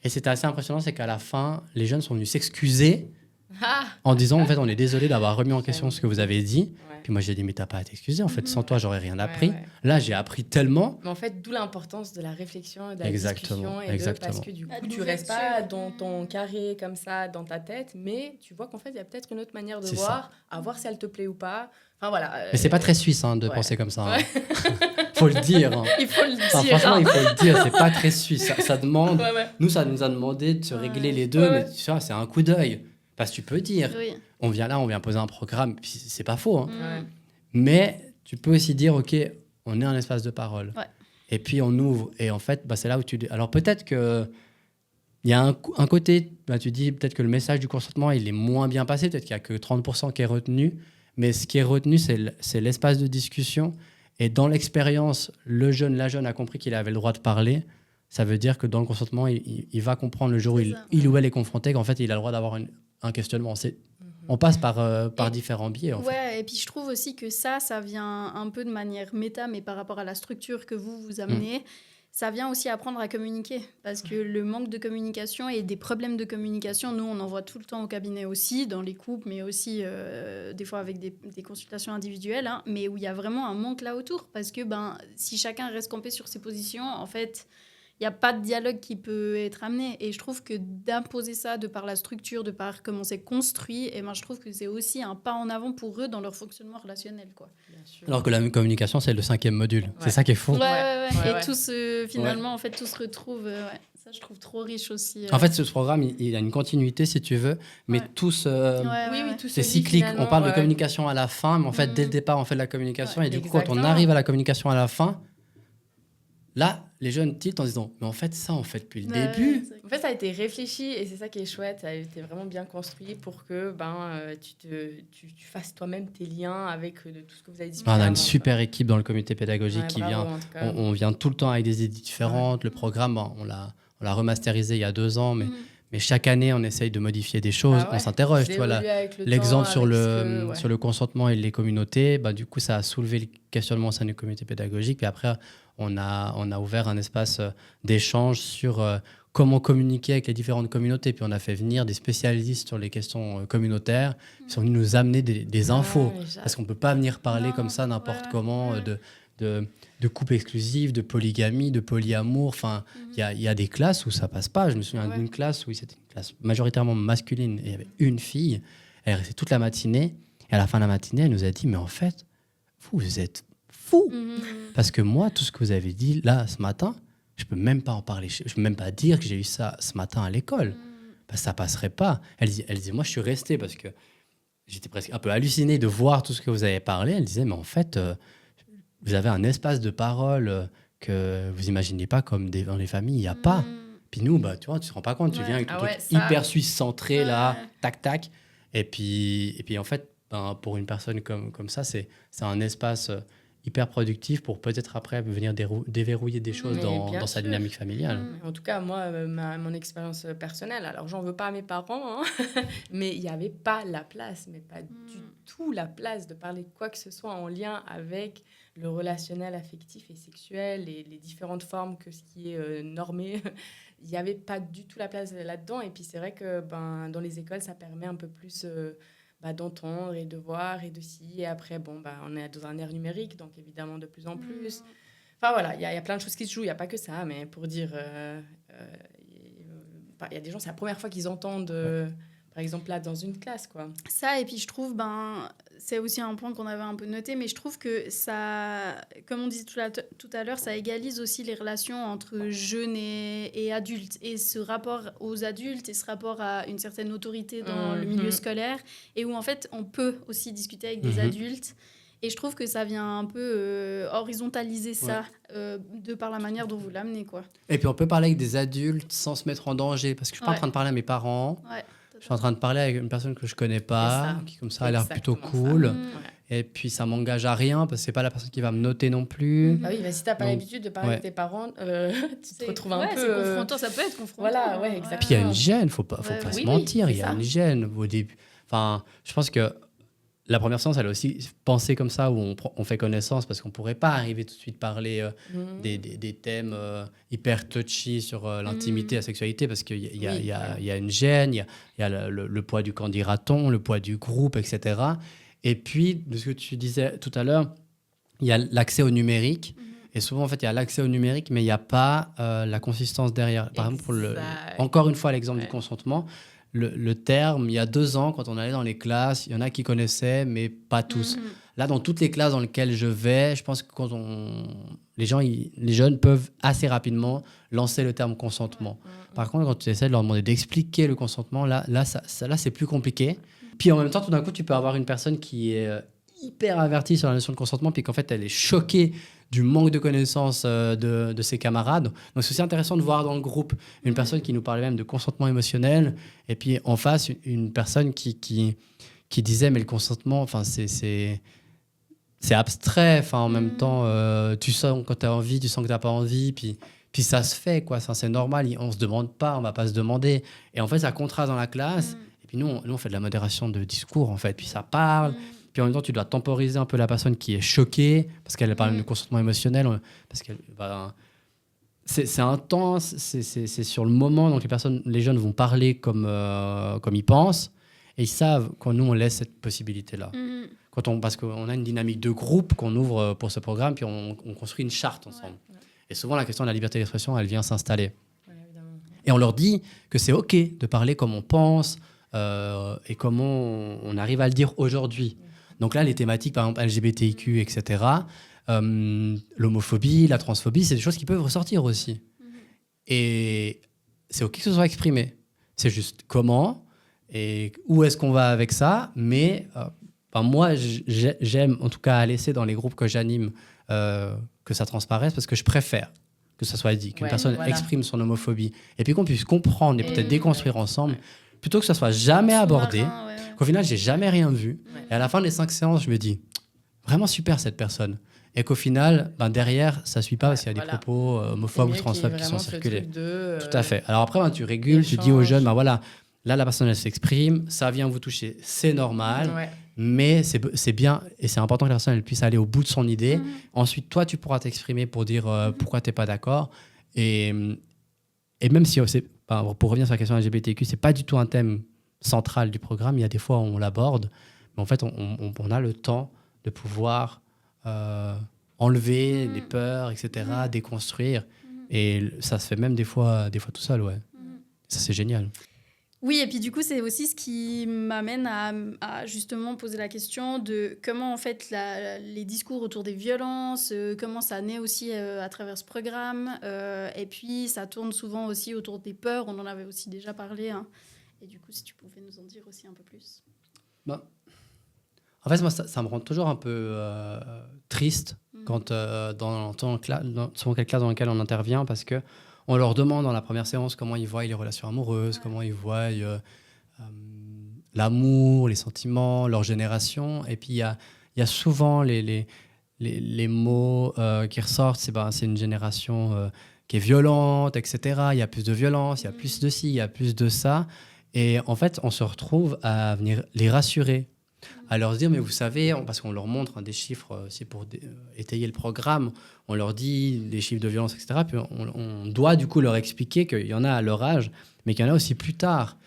Et c'était assez impressionnant, c'est qu'à la fin, les jeunes sont venus s'excuser en disant, en fait, on est désolé d'avoir remis en question ce que vous avez dit. Ouais. Puis moi, j'ai dit, mais t'as pas à t'excuser. En fait, sans toi, j'aurais rien appris. Ouais. Là, j'ai appris tellement. Mais en fait, d'où l'importance de la réflexion, de la discussion. Parce que du coup, tu restes pas dans ton carré comme ça, dans ta tête, mais tu vois qu'en fait, il y a peut-être une autre manière de voir, à voir si elle te plaît ou pas. Enfin, voilà. Mais c'est pas très suisse de penser comme ça. Hein. Faut le dire. Hein. Il faut le dire. Enfin, franchement, il faut le dire. C'est pas très suisse. Ça demande. Nous, ça nous a demandé de se régler les deux, mais tu vois, c'est un coup d'œil. Parce que tu peux dire, on vient là, on vient poser un programme, puis c'est pas faux. Hein. Mais tu peux aussi dire, OK, on est un espace de parole. Ouais. Et puis on ouvre. Et en fait, c'est là où tu... Alors peut-être qu'il y a un côté, tu dis peut-être que le message du consentement, il est moins bien passé, peut-être qu'il n'y a que 30% qui est retenu. Mais ce qui est retenu, c'est l'espace de discussion. Et dans l'expérience, la jeune a compris qu'il avait le droit de parler. Ça veut dire que dans le consentement, il va comprendre le jour où il ou elle est confronté qu'en fait, il a le droit d'avoir un questionnement. On passe par différents biais. En fait. Et puis je trouve aussi que ça vient un peu de manière méta, mais par rapport à la structure que vous amenez, ça vient aussi apprendre à communiquer. Parce que le manque de communication et des problèmes de communication, nous, on en voit tout le temps au cabinet aussi, dans les couples, mais aussi des fois avec des consultations individuelles, hein, mais où il y a vraiment un manque là autour. Parce que si chacun reste campé sur ses positions, en fait... il n'y a pas de dialogue qui peut être amené. Et je trouve que d'imposer ça de par la structure, de par comment c'est construit, je trouve que c'est aussi un pas en avant pour eux dans leur fonctionnement relationnel. Quoi. Bien sûr. Alors que la communication, c'est le 5e module. Ouais. C'est ça qui est fou. Et tout finalement, en fait, tout se retrouve... Ça, je trouve trop riche aussi. En fait, ce programme, il a une continuité, si tu veux, mais tout c'est cyclique. On parle de communication à la fin, mais en fait, dès le départ, on fait de la communication. Et du coup, quand on arrive à la communication à la fin... Là, les jeunes tiltent en disant « mais en fait, ça, on fait depuis le début ». En fait, ça a été réfléchi et c'est ça qui est chouette. Ça a été vraiment bien construit pour que tu fasses toi-même tes liens avec tout ce que vous avez discuté. On a une super équipe dans le comité pédagogique qui vient. On vient tout le temps avec des idées différentes. Le programme, on l'a remasterisé il y a 2 ans, mais chaque année, on essaye de modifier des choses. On s'interroge. Tu vois, l'exemple sur le consentement et les communautés, du coup, ça a soulevé le questionnement au sein du comité pédagogique. Puis après, on a ouvert un espace d'échange sur comment communiquer avec les différentes communautés. Puis on a fait venir des spécialistes sur les questions communautaires qui sont venus nous amener des infos. Parce qu'on ne peut pas venir parler comme ça n'importe comment de couple exclusif, de polygamie, de polyamour. Enfin, il y a des classes où ça ne passe pas. Je me souviens d'une classe où c'était une classe majoritairement masculine et il y avait une fille. Elle restait toute la matinée. Et à la fin de la matinée, elle nous a dit « mais en fait, vous êtes fou. Parce que moi, tout ce que vous avez dit là ce matin, je peux même pas en parler. Je peux même pas dire que j'ai eu ça ce matin à l'école. Parce que ça passerait pas. Elle disait, moi, je suis restée parce que j'étais presque un peu hallucinée de voir tout ce que vous avez parlé. Elle disait, mais en fait, vous avez un espace de parole que vous imaginez pas comme dans les familles, il y a pas. Puis nous, tu vois, tu te rends pas compte. Tu viens avec tout hyper suisse centré là, tac tac. Et puis en fait, pour une personne comme ça, c'est un espace hyper productif pour peut-être après venir déverrouiller des choses dans sa dynamique familiale. En tout cas, moi, mon expérience personnelle, alors j'en veux pas à mes parents, mais il n'y avait pas la place, mais pas du tout la place de parler de quoi que ce soit en lien avec le relationnel affectif et sexuel et les différentes formes que ce qui est normé. Il n'y avait pas du tout la place là-dedans. Et puis c'est vrai que dans les écoles, ça permet un peu plus... d'entendre et de voir et de si. Et après, on est dans un ère numérique, donc évidemment de plus en plus. Enfin voilà, il y a plein de choses qui se jouent, il n'y a pas que ça, mais pour dire, il y a des gens, c'est la première fois qu'ils entendent, par exemple, là, dans une classe, quoi. Ça, et puis je trouve, c'est aussi un point qu'on avait un peu noté, mais je trouve que ça, comme on disait tout à l'heure, ça égalise aussi les relations entre jeunes et adultes. Et ce rapport aux adultes et ce rapport à une certaine autorité dans le milieu scolaire, et où en fait, on peut aussi discuter avec des adultes. Et je trouve que ça vient un peu horizontaliser ça de par la manière dont vous l'amenez, quoi. Et puis on peut parler avec des adultes sans se mettre en danger, parce que je suis pas en train de parler à mes parents. Je suis en train de parler avec une personne que je connais pas, qui comme ça a l'air plutôt cool. Et puis ça m'engage à rien, parce que c'est pas la personne qui va me noter non plus. Bah oui, si t'as pas l'habitude de parler avec tes parents, tu te retrouves un peu... c'est confrontant, ça peut être confrontant. Voilà, exactement. Puis il y a une gêne, faut pas se mentir, il y a une gêne au début. Enfin, je pense que la première séance, elle a aussi pensé comme ça, où on fait connaissance, parce qu'on ne pourrait pas arriver tout de suite parler des thèmes hyper touchy sur l'intimité, la sexualité, parce qu'il y a une gêne, il y a le poids du qu'en dira-t-on, le poids du groupe, etc. Et puis, de ce que tu disais tout à l'heure, il y a l'accès au numérique. Et souvent, en fait, il y a l'accès au numérique, mais il n'y a pas la consistance derrière. Par exemple, encore une fois, l'exemple du consentement. Le terme, il y a 2 ans, quand on allait dans les classes, il y en a qui connaissaient, mais pas tous. Là, dans toutes les classes dans lesquelles je vais, je pense que les jeunes peuvent assez rapidement lancer le terme consentement. Par contre, quand tu essaies de leur demander d'expliquer le consentement, là c'est plus compliqué. Puis en même temps, tout d'un coup, tu peux avoir une personne qui est hyper avertie sur la notion de consentement, puis qu'en fait, elle est choquée du manque de connaissances de ses camarades. Donc, c'est aussi intéressant de voir dans le groupe une personne qui nous parlait même de consentement émotionnel, et puis en face, une personne qui disait, mais le consentement, enfin, c'est abstrait. Enfin, en même temps, tu sens quand tu as envie, tu sens que tu n'as pas envie, puis ça se fait, quoi. Enfin, c'est normal, on ne se demande pas, on ne va pas se demander. Et en fait, ça contraste dans la classe. Et puis nous, on fait de la modération de discours, en fait. Puis ça parle. Puis en même temps, tu dois temporiser un peu la personne qui est choquée, parce qu'elle parle de consentement émotionnel, parce que c'est intense, c'est sur le moment, donc les jeunes vont parler comme ils pensent, et ils savent quand nous, on laisse cette possibilité-là. Parce qu'on a une dynamique de groupe qu'on ouvre pour ce programme, puis on construit une charte ensemble. Et souvent, la question de la liberté d'expression, elle vient s'installer. Et on leur dit que c'est OK de parler comme on pense, et comment on arrive à le dire aujourd'hui. Donc là, les thématiques, par exemple, LGBTIQ, etc., l'homophobie, la transphobie, c'est des choses qui peuvent ressortir aussi. Et c'est OK que ce soit exprimé. C'est juste comment et où est-ce qu'on va avec ça. Mais moi, j'aime en tout cas à laisser dans les groupes que j'anime que ça transparaisse, parce que je préfère que ça soit dit, qu'une personne exprime son homophobie, et puis qu'on puisse comprendre et peut-être déconstruire ensemble, plutôt que ça soit jamais abordé. Qu'au final, j'ai jamais rien vu. Et à la fin des 5 séances, je me dis, vraiment super cette personne. Et qu'au final, derrière, ça ne suit pas, parce qu'il y a des propos homophobes ou transphobes qui sont circulés. Tout à fait. Alors après, tu régules, tu dis aux jeunes, voilà, là, la personne, elle s'exprime, ça vient vous toucher, c'est normal, mais c'est bien, et c'est important que la personne elle puisse aller au bout de son idée. Ensuite, toi, tu pourras t'exprimer pour dire pourquoi tu n'es pas d'accord. Et même si, pour revenir sur la question LGBTQ, ce n'est pas du tout un thème central du programme, il y a des fois où on l'aborde, mais en fait on a le temps de pouvoir enlever les peurs, etc., déconstruire, et ça se fait même des fois tout seul, ça c'est génial. Oui, et puis du coup c'est aussi ce qui m'amène à justement poser la question de comment en fait les discours autour des violences, comment ça naît aussi à travers ce programme, et puis ça tourne souvent aussi autour des peurs, on en avait aussi déjà parlé, hein. Et du coup, si tu pouvais nous en dire aussi un peu plus. En fait, moi, ça me rend toujours un peu triste quand dans quelle classe dans laquelle on intervient, parce qu'on leur demande dans la première séance comment ils voient les relations amoureuses, comment ils voient l'amour, les sentiments, leur génération. Et puis, il y a souvent les mots qui ressortent. C'est une génération qui est violente, etc. Il y a plus de violence, il y a plus de ci, il y a plus de ça. Et en fait, on se retrouve à venir les rassurer, à leur dire, mais vous savez, parce qu'on leur montre des chiffres aussi pour étayer le programme, on leur dit les chiffres de violence, etc. Puis on doit du coup leur expliquer qu'il y en a à leur âge, mais qu'il y en a aussi plus tard.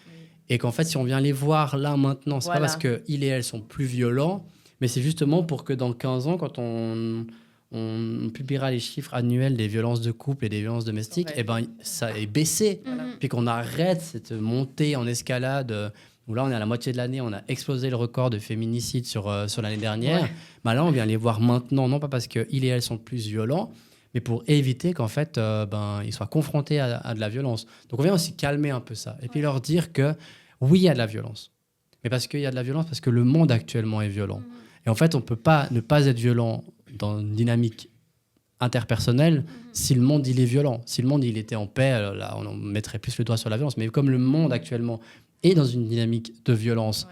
Et qu'en fait, si on vient les voir là, maintenant, c'est pas parce qu'ils et elles sont plus violents, mais c'est justement pour que dans 15 ans, quand on on publiera les chiffres annuels des violences de couple et des violences domestiques, Ouais. et ben ça est baissé. Voilà. Puis qu'on arrête cette montée en escalade, où là on est à la moitié de l'année, on a explosé le record de féminicide sur l'année dernière. Ouais. Ben là on vient les voir maintenant, non pas parce qu'ils et elles sont plus violents, mais pour éviter qu'en fait ils soient confrontés à de la violence. Donc on vient aussi calmer un peu ça, et puis leur dire que oui, il y a de la violence. Mais parce qu'il y a de la violence, parce que le monde actuellement est violent. Et en fait, on ne peut pas ne pas être violent dans une dynamique interpersonnelle si le monde il est violent. Si le monde il était en paix, là, on mettrait plus le doigt sur la violence. Mais comme le monde actuellement est dans une dynamique de violence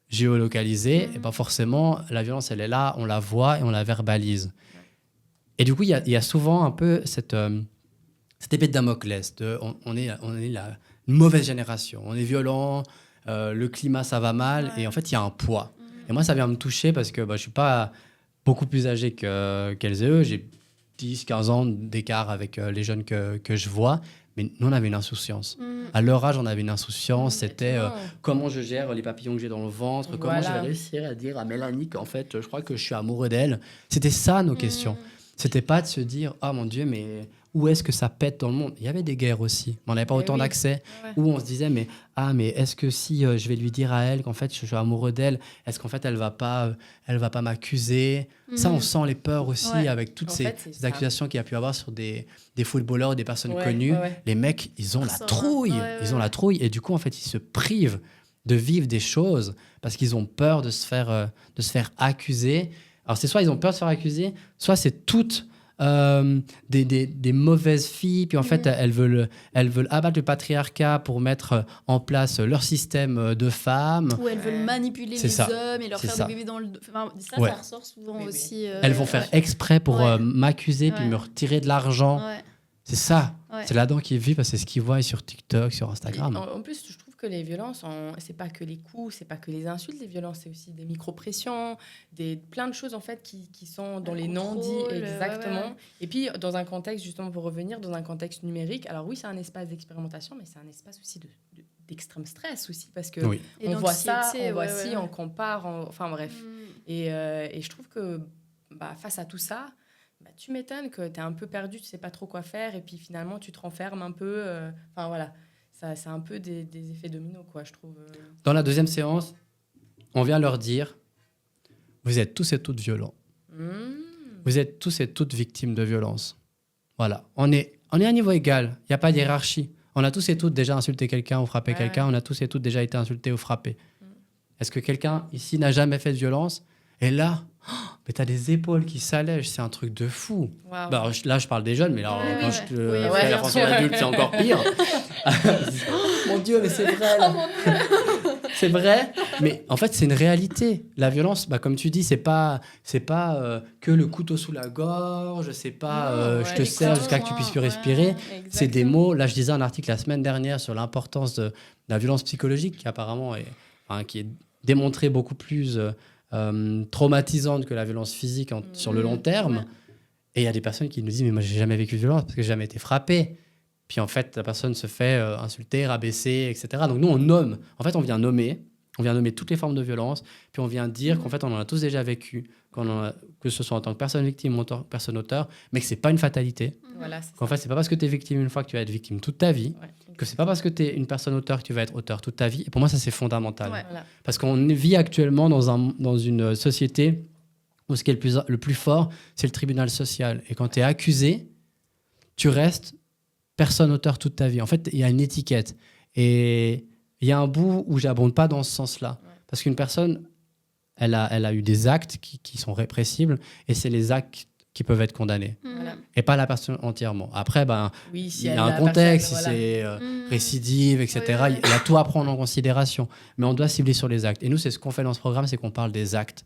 géolocalisée, et ben forcément, la violence, elle est là, on la voit et on la verbalise. Et du coup, il y a souvent un peu cette épée de Damoclès. On est la mauvaise génération. On est violent, le climat, ça va mal. Et en fait, il y a un poids. Et moi, ça vient me toucher parce que je ne suis pas beaucoup plus âgé qu'elles et eux. J'ai 10-15 ans d'écart avec les jeunes que je vois. Mais nous, on avait une insouciance. À leur âge, on avait une insouciance. C'était comment je gère les papillons que j'ai dans le ventre, comment je vais réussir à dire à Mélanie qu'en fait, je crois que je suis amoureux d'elle. C'était ça, nos questions. C'était pas de se dire « Ah, mon Dieu, mais où est-ce que ça pète dans le monde ?» Il y avait des guerres aussi, mais on n'avait pas autant d'accès. Ouais. Où on se disait « Mais est-ce que si je vais lui dire à elle qu'en fait, je suis amoureux d'elle, est-ce qu'en fait, elle va pas m'accuser ?» Ça, on sent les peurs aussi avec toutes ces accusations qu'il y a pu avoir sur des footballeurs ou des personnes connues. Les mecs, ils ont la trouille. Ils ont la trouille. Et du coup, en fait, ils se privent de vivre des choses parce qu'ils ont peur de se faire accuser. Alors, c'est soit ils ont peur de se faire accuser, soit c'est toutes des mauvaises filles, puis en fait, elles veulent abattre le patriarcat pour mettre en place leur système de femmes. Ou elles veulent manipuler les hommes et leur faire des bébés dans le dos. Enfin, ça ressort souvent aussi. Elles vont faire exprès pour m'accuser, puis me retirer de l'argent. Ouais. C'est ça. C'est là-dedans qu'ils vivent, parce que c'est ce qu'ils voient sur TikTok, sur Instagram. En plus, je trouve que les violences, c'est pas que les coups, c'est pas que les insultes, les violences, c'est aussi des micro-pressions, plein de choses en fait qui sont dans les non-dits. Exactement. Et puis, dans un contexte, justement, pour revenir, dans un contexte numérique, alors oui, c'est un espace d'expérimentation, mais c'est un espace aussi d'extrême stress aussi, parce que on voit ça, on voit ci, on compare, enfin bref. Et je trouve que face à tout ça, tu m'étonnes que tu es un peu perdu, tu sais pas trop quoi faire, et puis finalement tu te renfermes un peu. Enfin voilà, ça, c'est un peu des effets dominos, quoi, je trouve. Dans la deuxième séance, on vient leur dire, vous êtes tous et toutes violents. Vous êtes tous et toutes victimes de violence. Voilà, on est à un niveau égal, il n'y a pas de hiérarchie. On a tous et toutes déjà insulté quelqu'un ou frappé quelqu'un, on a tous et toutes déjà été insultés ou frappés. Est-ce que quelqu'un ici n'a jamais fait de violence? Et là, mais t'as des épaules qui s'allègent, c'est un truc de fou. Wow. Bah, là, je parle des jeunes, mais là, quand je fais la pensée adulte, c'est encore pire. Mon Dieu, mais c'est vrai. C'est vrai, mais en fait, c'est une réalité. La violence, comme tu dis, c'est pas que le couteau sous la gorge, c'est pas je te serre jusqu'à que tu puisses plus respirer. C'est des mots. Là, je disais un article la semaine dernière sur l'importance de la violence psychologique, qui apparemment qui est démontrée beaucoup plus traumatisante que la violence physique sur le long terme. Et il y a des personnes qui nous disent « Mais moi, j'ai jamais vécu de violence parce que j'ai jamais été frappé. » Puis en fait, la personne se fait insulter, rabaisser, etc. Donc nous, on nomme. En fait, on vient nommer toutes les formes de violence. Puis on vient dire qu'en fait, on en a tous déjà vécu, que ce soit en tant que personne victime ou en tant que personne auteur, mais que c'est pas une fatalité. Voilà, qu'en fait, c'est pas parce que tu es victime une fois que tu vas être victime toute ta vie. Que c'est pas parce que tu es une personne auteur que tu vas être auteur toute ta vie. Et pour moi, ça, c'est fondamental. Parce qu'on vit actuellement dans une société où ce qui est le plus fort, c'est le tribunal social. Et quand tu es accusé, tu restes personne auteur toute ta vie. En fait, il y a une étiquette. Et il y a un bout où j'abonde pas dans ce sens-là. Parce qu'une personne, elle a eu des actes qui sont répressibles, et c'est les actes qui peuvent être condamnés. Et pas la personne entièrement. Après, il y a un contexte, si c'est récidive, etc. Il y a tout à prendre en considération. Mais on doit cibler sur les actes. Et nous, c'est ce qu'on fait dans ce programme, c'est qu'on parle des actes.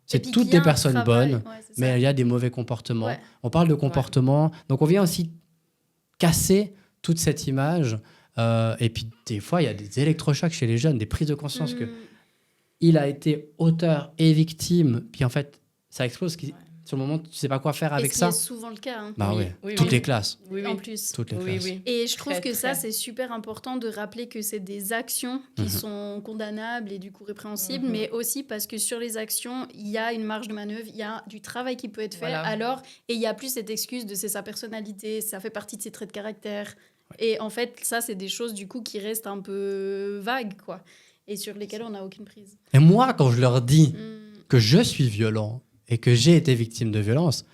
C'est toutes des personnes bonnes, mais il y a des mauvais comportements. On parle de comportements. Donc, on vient aussi casser toute cette image. Et puis, des fois, il y a des électrochocs chez les jeunes, des prises de conscience que il a été auteur et victime. Puis, en fait, ça explose. sur le moment, tu sais pas quoi faire Et avec ce ça. qui est souvent le cas. Hein. Bah Oui, ouais, oui, toutes oui. les classes. Oui, En oui. plus. Toutes les Oui, classes. oui. Et je trouve Très, que ça, très. c'est super important de rappeler que c'est des actions qui sont condamnables et du coup répréhensibles, mais aussi parce que sur les actions, il y a une marge de manœuvre, il y a du travail qui peut être fait. Voilà. Alors, et il y a plus cette excuse de c'est sa personnalité, ça fait partie de ses traits de caractère. Et en fait, ça, c'est des choses du coup qui restent un peu vagues, quoi, et sur lesquelles on n'a aucune prise. Et moi, quand je leur dis Mm. que je suis violent et que j'ai été victime de violence,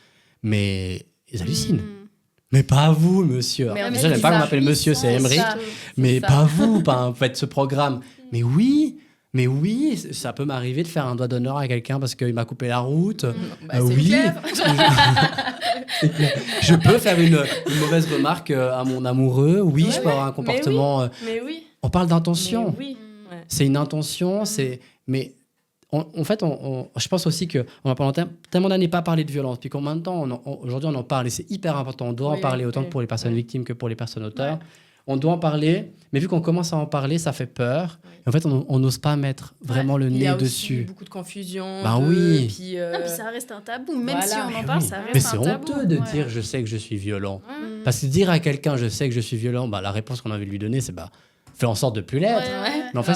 mais ils hallucinent. Mm. Mais pas vous, monsieur. Mais en Déjà, fait, j'aime pas qu'on ça, m'appelle monsieur, c'est c'est Emery. ça. Mais ça. pas vous, pas faites ce programme. Mais oui, ça peut m'arriver de faire un doigt d'honneur à quelqu'un parce qu'il m'a coupé la route. Bah, c'est Oui, clair. je peux faire une mauvaise remarque à mon amoureux. Oui, Ouais, je peux avoir un comportement. Mais oui. On parle d'intention. Mais oui. Mm. Ouais. C'est une intention, mais en fait, je pense aussi qu'on va pendant tellement d'années pas parler de violence, puis qu'en même temps, aujourd'hui, on en parle et c'est hyper important. On doit en Oui, parler autant oui, que pour les personnes oui. victimes que pour les personnes auteurs. On doit en parler, mais vu qu'on commence à en parler, ça fait peur. Oui. Et en fait, on n'ose pas mettre vraiment le Il y nez a aussi dessus. beaucoup de confusion. Bah oui. Et puis, Non, puis ça reste un tabou. Même voilà. si on en Mais parle, oui. ça reste Mais un c'est tabou. honteux de Ouais. dire je sais que je suis violent. Ouais. Parce que dire à quelqu'un je sais que je suis violent, bah, la réponse qu'on a envie de lui donner, c'est fais en sorte de plus l'être. Ouais. Mais en fait,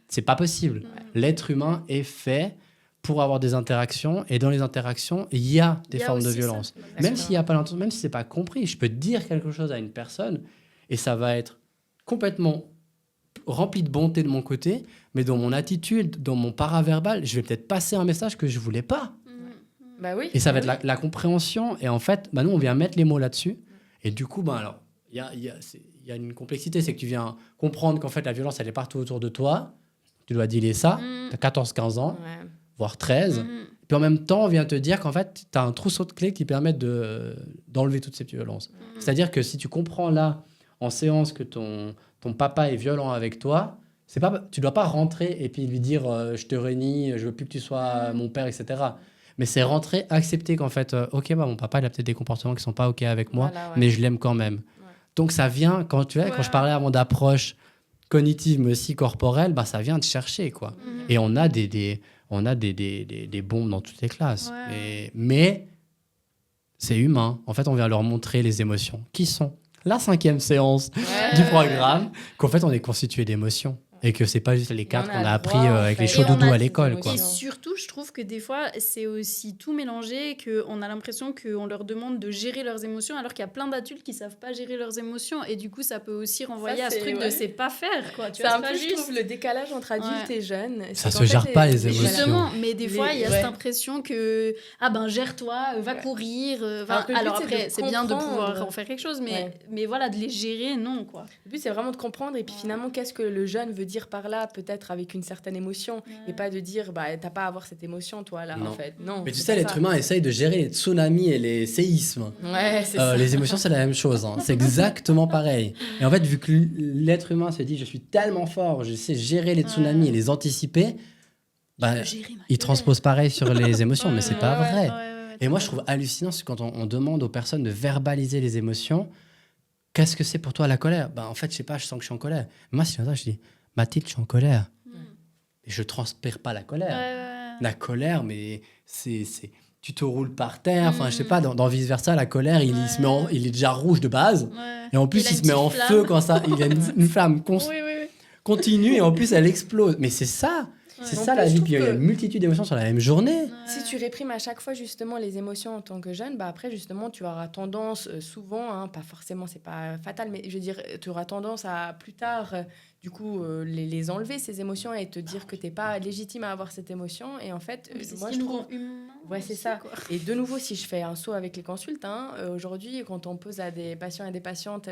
c'est pas possible. L'être humain est fait pour avoir des interactions, et dans les interactions, il y a des Il y a formes de aussi ça. violence. Exactement. Même s'il y a pas l'intention, même si c'est pas compris, je peux dire quelque chose à une personne et ça va être complètement rempli de bonté de mon côté, mais dans mon attitude, dans mon paraverbal, je vais peut-être passer un message que je voulais pas. Bah oui. Et ça va être oui. la compréhension. Et en fait, nous, on vient mettre les mots là-dessus. Et du coup, alors, il y a une complexité, c'est que tu viens comprendre qu'en fait, la violence, elle est partout autour de toi. Tu dois dealer ça. Tu as 14-15 ans, Ouais. voire 13. Puis en même temps, on vient te dire qu'en fait, tu as un trousseau de clés qui permet d'enlever toutes ces violences. C'est-à-dire que si tu comprends là, en séance, que ton papa est violent avec toi, tu dois pas rentrer et puis lui dire je te renie, je veux plus que tu sois mon père, etc. Mais c'est rentrer, accepter qu'en fait, ok, mon papa, il a peut-être des comportements qui sont pas ok avec moi, Voilà, ouais. mais je l'aime quand même. Donc ça vient, quand je parlais avant d'approche cognitive, mais aussi corporelle, ça vient te chercher, quoi. Et on a des bombes dans toutes les classes. Ouais. Mais c'est humain. En fait, on vient leur montrer les émotions, qui sont la 5e séance Ouais. du programme, qu'en fait, on est constitué d'émotions. Et que c'est pas juste les 4 on qu'on a a appris droit, en avec fait. les Et chauds on doudous a à ces l'école, émotions. quoi. Et surtout, je trouve que des fois, c'est aussi tout mélangé, qu'on a l'impression qu'on leur demande de gérer leurs émotions, alors qu'il y a plein d'adultes qui savent pas gérer leurs émotions. Et du coup, ça peut aussi renvoyer à ce c'est- truc de ouais. c'est pas faire, quoi. Tu C'est vois, un c'est pas peu, je juste. trouve, le décalage entre adultes Ouais. et jeunes. Ça C'est se qu'en gère fait, pas, les émotions. Justement, mais des fois, il y a ouais. cette impression que gère-toi, va Ouais. courir. Alors que le Alors but, c'est après, de c'est bien de pouvoir comprendre. en faire quelque chose, Ouais. mais voilà, de les gérer, non, quoi. Le but, c'est vraiment de comprendre. Et puis finalement, qu'est-ce que le jeune veut dire par là, peut-être avec une certaine émotion. Et pas de dire, t'as pas à avoir cette émotion, toi, là, Non. en fait. Non. Mais tu c'est sais, pas l'être ça. humain essaye de gérer les tsunamis et les séismes. Ouais, c'est ça. Les émotions, c'est la même chose. C'est exactement pareil. Et en fait, vu que l'être humain se dit, je suis tellement fort, je sais gérer les tsunamis et les anticiper, il transpose pareil sur les émotions, mais c'est pas vrai. Et moi, je trouve hallucinant, c'est quand on demande aux personnes de verbaliser les émotions. Qu'est-ce que c'est pour toi la colère ? En fait, je sais pas, je sens que je suis en colère. Moi, si je dis, Mathilde, je suis en colère. Et je transpire pas la colère. La colère, mais c'est tu te roules par terre. Enfin, je sais pas, dans Vice Versa, la colère, il est déjà rouge de base. Et en plus, il se met en feu quand ça. Il a une flamme continue et en plus, elle explose. Mais c'est ça. C'est En ça plus, la je vie. trouve Puis il y a que- une multitude d'émotions sur la même journée. Si tu réprimes à chaque fois justement les émotions en tant que jeune, après justement tu auras tendance souvent, pas forcément c'est pas fatal, mais je veux dire tu auras tendance à plus tard du coup les enlever ces émotions et te dire que t'es pas légitime à avoir cette émotion et en fait moi je trouve ouais c'est ça. Et de nouveau si je fais un saut avec les consultes, aujourd'hui quand on pose à des patients et des patientes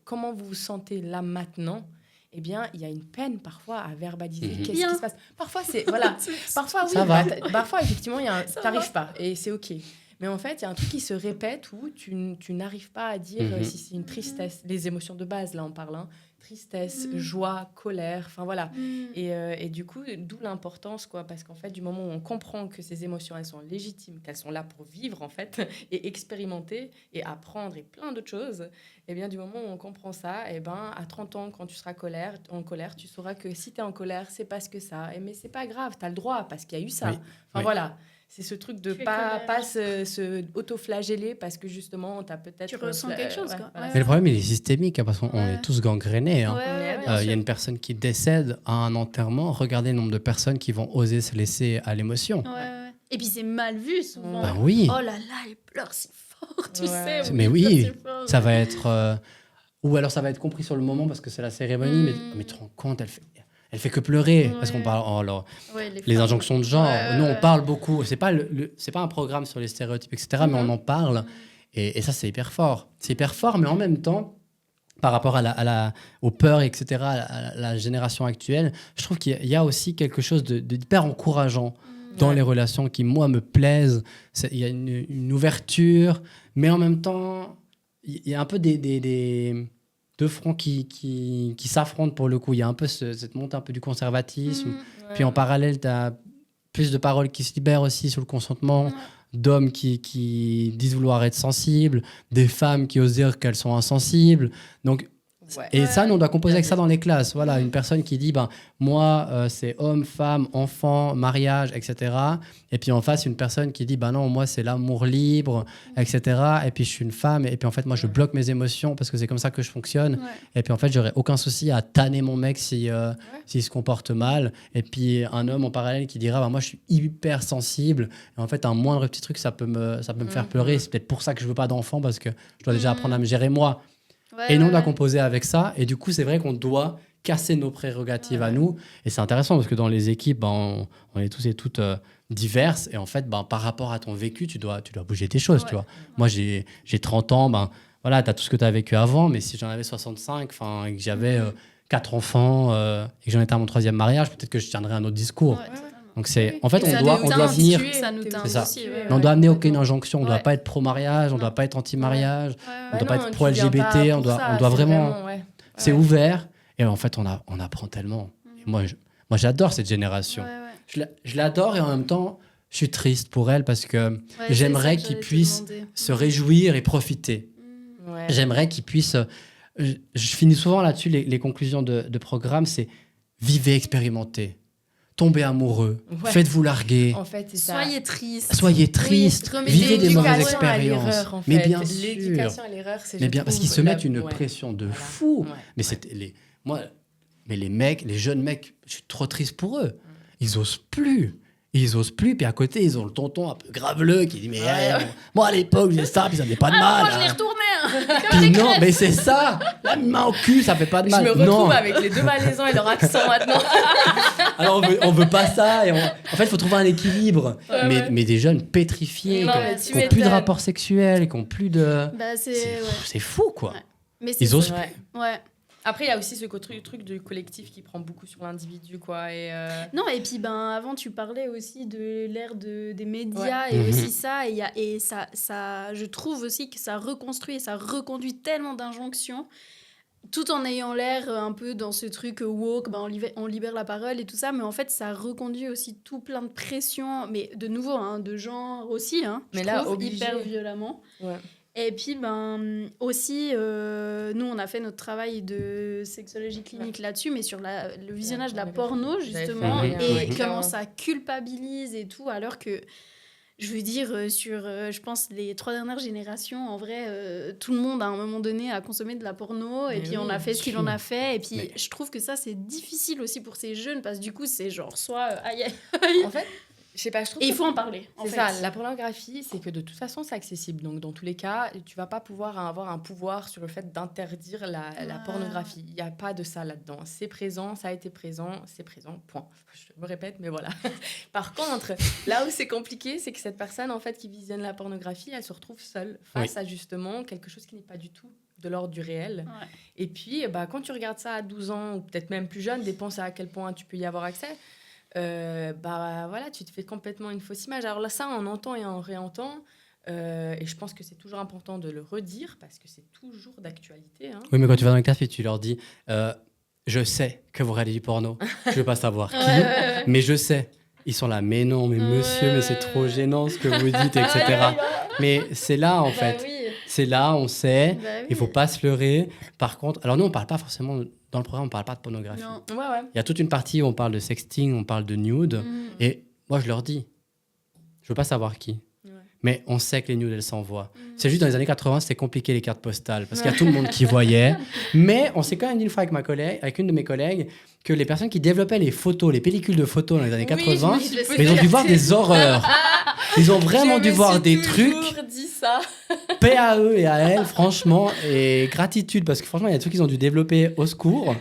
comment vous vous sentez là maintenant, eh bien, il y a une peine parfois à verbaliser qu'est-ce qui se passe. Parfois, c'est... Voilà. Parfois, oui. Ça va. Parfois, effectivement, t'arrives pas. Et c'est OK. Mais en fait, il y a un truc qui se répète où tu n'arrives pas à dire si c'est une tristesse. Les émotions de base, là, on parle. Tristesse, joie, colère. Enfin, voilà. Et du coup, d'où l'importance, quoi. Parce qu'en fait, du moment où on comprend que ces émotions, elles sont légitimes, qu'elles sont là pour vivre, en fait, et expérimenter, et apprendre, et plein d'autres choses, et bien, du moment où on comprend ça, et ben, à 30 ans, quand tu seras en colère, tu sauras que si tu es en colère, c'est parce que ça. Mais c'est pas grave, tu as le droit, parce qu'il y a eu ça. Oui. Enfin, voilà. c'est ce truc de Tu es pas colère. se auto-flageller parce que justement, tu as peut-être... Tu ressens quelque chose, quoi. voilà. Ouais. Mais le problème, il est systémique, hein, parce qu'on Ouais. est tous gangrénés. Hein. Ouais, ouais, Ouais, bien Il y sûr. a une personne qui décède à un enterrement. Regardez le nombre de personnes qui vont oser se laisser à l'émotion. Ouais, ouais. Et puis c'est mal vu souvent. Bah oui, Oh là là, elle pleure si fort, tu Ouais. sais. Mais il oui, pleure si fort. ça va être... ou alors ça va être compris sur le moment parce que c'est la cérémonie, mais tu te rends compte, elle fait que pleurer. Parce qu'on Ouais. parle... oh là, Ouais, les femmes. injonctions de genre. Ouais, Nous, on ouais. parle beaucoup. C'est pas c'est pas un programme sur les stéréotypes, etc. Mais on en parle. Et ça, c'est hyper fort. C'est hyper fort, mais en même temps, par rapport aux peurs, etc., à la génération actuelle, je trouve qu'il y a aussi quelque chose d'hyper encourageant dans Ouais. les relations qui, moi, me plaisent. Il y a une ouverture, mais en même temps, il y a un peu des deux fronts qui s'affrontent pour le coup. Il y a un peu cette montée un peu du conservatisme. Puis en parallèle, tu as plus de paroles qui se libèrent aussi sur le consentement, Ouais. d'hommes qui disent vouloir être sensibles, des femmes qui osent dire qu'elles sont insensibles. Donc, Ouais. et Ouais. ça, nous, on doit composer avec ça dans les classes. Voilà, une personne qui dit, moi, c'est homme, femme, enfant, mariage, etc. Et puis en face, une personne qui dit, non, moi, c'est l'amour libre, etc. Et puis je suis une femme, et puis en fait, moi, je bloque mes émotions parce que c'est comme ça que je fonctionne. Ouais. Et puis en fait, j'aurais aucun souci à tanner mon mec s'il se comporte mal. Et puis un homme en parallèle qui dira, moi, je suis hyper sensible. Et en fait, un moindre petit truc, ça peut me faire pleurer. C'est peut-être pour ça que je veux pas d'enfant parce que je dois déjà apprendre à me gérer moi. Ouais, Et nous, on ouais, doit ouais. composer avec ça. Et du coup, c'est vrai qu'on doit casser nos prérogatives à nous. Et c'est intéressant parce que dans les équipes, on est tous et toutes diverses. Et en fait, par rapport à ton vécu, tu dois bouger tes choses. Ouais. Tu vois. Moi, j'ai 30 ans. Voilà, tu as tout ce que tu as vécu avant. Mais si j'en avais 65 et que j'avais 4 enfants et que j'en étais à mon 3e mariage, peut-être que je tiendrais un autre discours. Ouais, totalement. Donc, c'est, en fait, Et ça on doit nous teint, venir. ça nous teint C'est ça. aussi, Mais on doit amener aucune injonction. On ne doit Ouais. pas être pro-mariage, on ne doit pas être anti-mariage. Ouais, On ouais. doit pas non, être tu pro-LGBT, viens pas on pour doit ça, c'est vraiment, C'est ouvert. Et en fait, on apprend tellement. Et moi, j'adore cette génération. Ouais, ouais. Je l'adore et en même temps, je suis triste pour elle parce que Ouais, j'aimerais c'est ça que qu'ils j'allais te puissent demander. se réjouir et profiter. Ouais. J'aimerais qu'ils puissent... je finis souvent là-dessus, les conclusions de programme, c'est vivez, expérimentez, tombez amoureux, Ouais. faites-vous larguer, En fait, c'est ça. Soyez triste. soyez triste, remettez vivez des mauvaises L'éducation à expériences. l'erreur, en Mais fait. bien sûr. L'éducation à l'erreur, c'est... Mais je bien, parce trouve, qu'ils se mettent une ouais. pression de Voilà. fou. Ouais. Mais mais les mecs, les jeunes mecs, je suis trop triste pour eux. Ils osent plus. Ils osent plus. Puis à côté, ils ont le tonton un peu graveleux qui dit mais moi à l'époque, j'ai ça, puis ça fait pas de mal. Moi, je l'ai retourné. Hein. Puis non, mais c'est ça. La main au cul, ça fait pas de Je mal. me retrouve non. avec les deux Valaisans et leur accent maintenant. Alors on veut pas ça. En fait, il faut trouver un équilibre. Mais des jeunes pétrifiés, Non, qui mais ont- tu qui ont plus de m'étonnes. rapports sexuels, qui ont plus de. Bah, c'est C'est fou, quoi. Ouais. Mais Ils osent Ouais. Ouais. Après, il y a aussi ce truc du collectif qui prend beaucoup sur l'individu, quoi. Et Non, et puis avant, tu parlais aussi de l'ère des médias Ouais. et Mhm. aussi ça. Et ça, je trouve aussi que ça reconstruit et ça reconduit tellement d'injonctions, tout en ayant l'air un peu dans ce truc woke, on libère la parole et tout ça. Mais en fait, ça reconduit aussi tout plein de pressions, mais de nouveau, de genre aussi, Mais je là, trouve, obligé. hyper violemment. ouais. Et puis, aussi, nous, on a fait notre travail de sexologie clinique là-dessus, mais sur le visionnage de la porno, justement, fait, et oui. comment ça culpabilise et tout, alors que, je veux dire, je pense, les 3 dernières générations, en vrai, tout le monde, à un moment donné, a consommé de la porno, et Mais puis on oui, a fait ce qu'il en a fait, et puis Mais- je trouve que ça, c'est difficile aussi pour ces jeunes, parce que du coup, c'est genre, soit aïe, aïe, aïe, En fait, je sais pas, je trouve et il que faut en parler, en c'est fait. ça, la pornographie, c'est que de toute façon, c'est accessible. Donc, dans tous les cas, tu vas pas pouvoir avoir un pouvoir sur le fait d'interdire la Ouais. pornographie. Il n'y a pas de ça là-dedans. C'est présent, ça a été présent, c'est présent, point. Je me répète, mais voilà. Par contre, là où c'est compliqué, c'est que cette personne, en fait, qui visionne la pornographie, elle se retrouve seule face à justement quelque chose qui n'est pas du tout de l'ordre du réel. Ouais. Et puis, quand tu regardes ça à 12 ans, ou peut-être même plus jeune, dépend à quel point tu peux y avoir accès, voilà, tu te fais complètement une fausse image. Alors là, ça, on entend et on réentend. Et je pense que c'est toujours important de le redire parce que c'est toujours d'actualité. Hein. Oui, mais quand tu vas dans le café, tu leur dis je sais que vous regardez du porno. Je veux pas savoir qui, Ouais. mais je sais. Ils sont là, mais non, mais monsieur, mais c'est trop gênant ce que vous dites, etc. Mais c'est là, en fait. Bah oui. C'est là, on sait. Bah oui. Il faut pas se leurrer. Par contre, alors nous, on parle pas forcément, dans le programme, on parle pas de pornographie. Non. Ouais. Il y a toute une partie où on parle de sexting, on parle de nude. Mm. Et moi, je leur dis, je veux pas savoir qui. Ouais. Mais on sait que les nudes, elles s'envoient. C'est juste dans les années 80, c'était compliqué les cartes postales parce qu'il y a tout le monde qui voyait. Mais on s'est quand même dit une fois avec une de mes collègues que les personnes qui développaient les photos, les pellicules de photos dans les années 80, mais ils ont dû voir des horreurs. Ils ont vraiment dû voir des trucs. J'ai toujours dit ça. Paix à eux et à elles, franchement, et gratitude parce que franchement, il y a des trucs qu'ils ont dû développer au secours.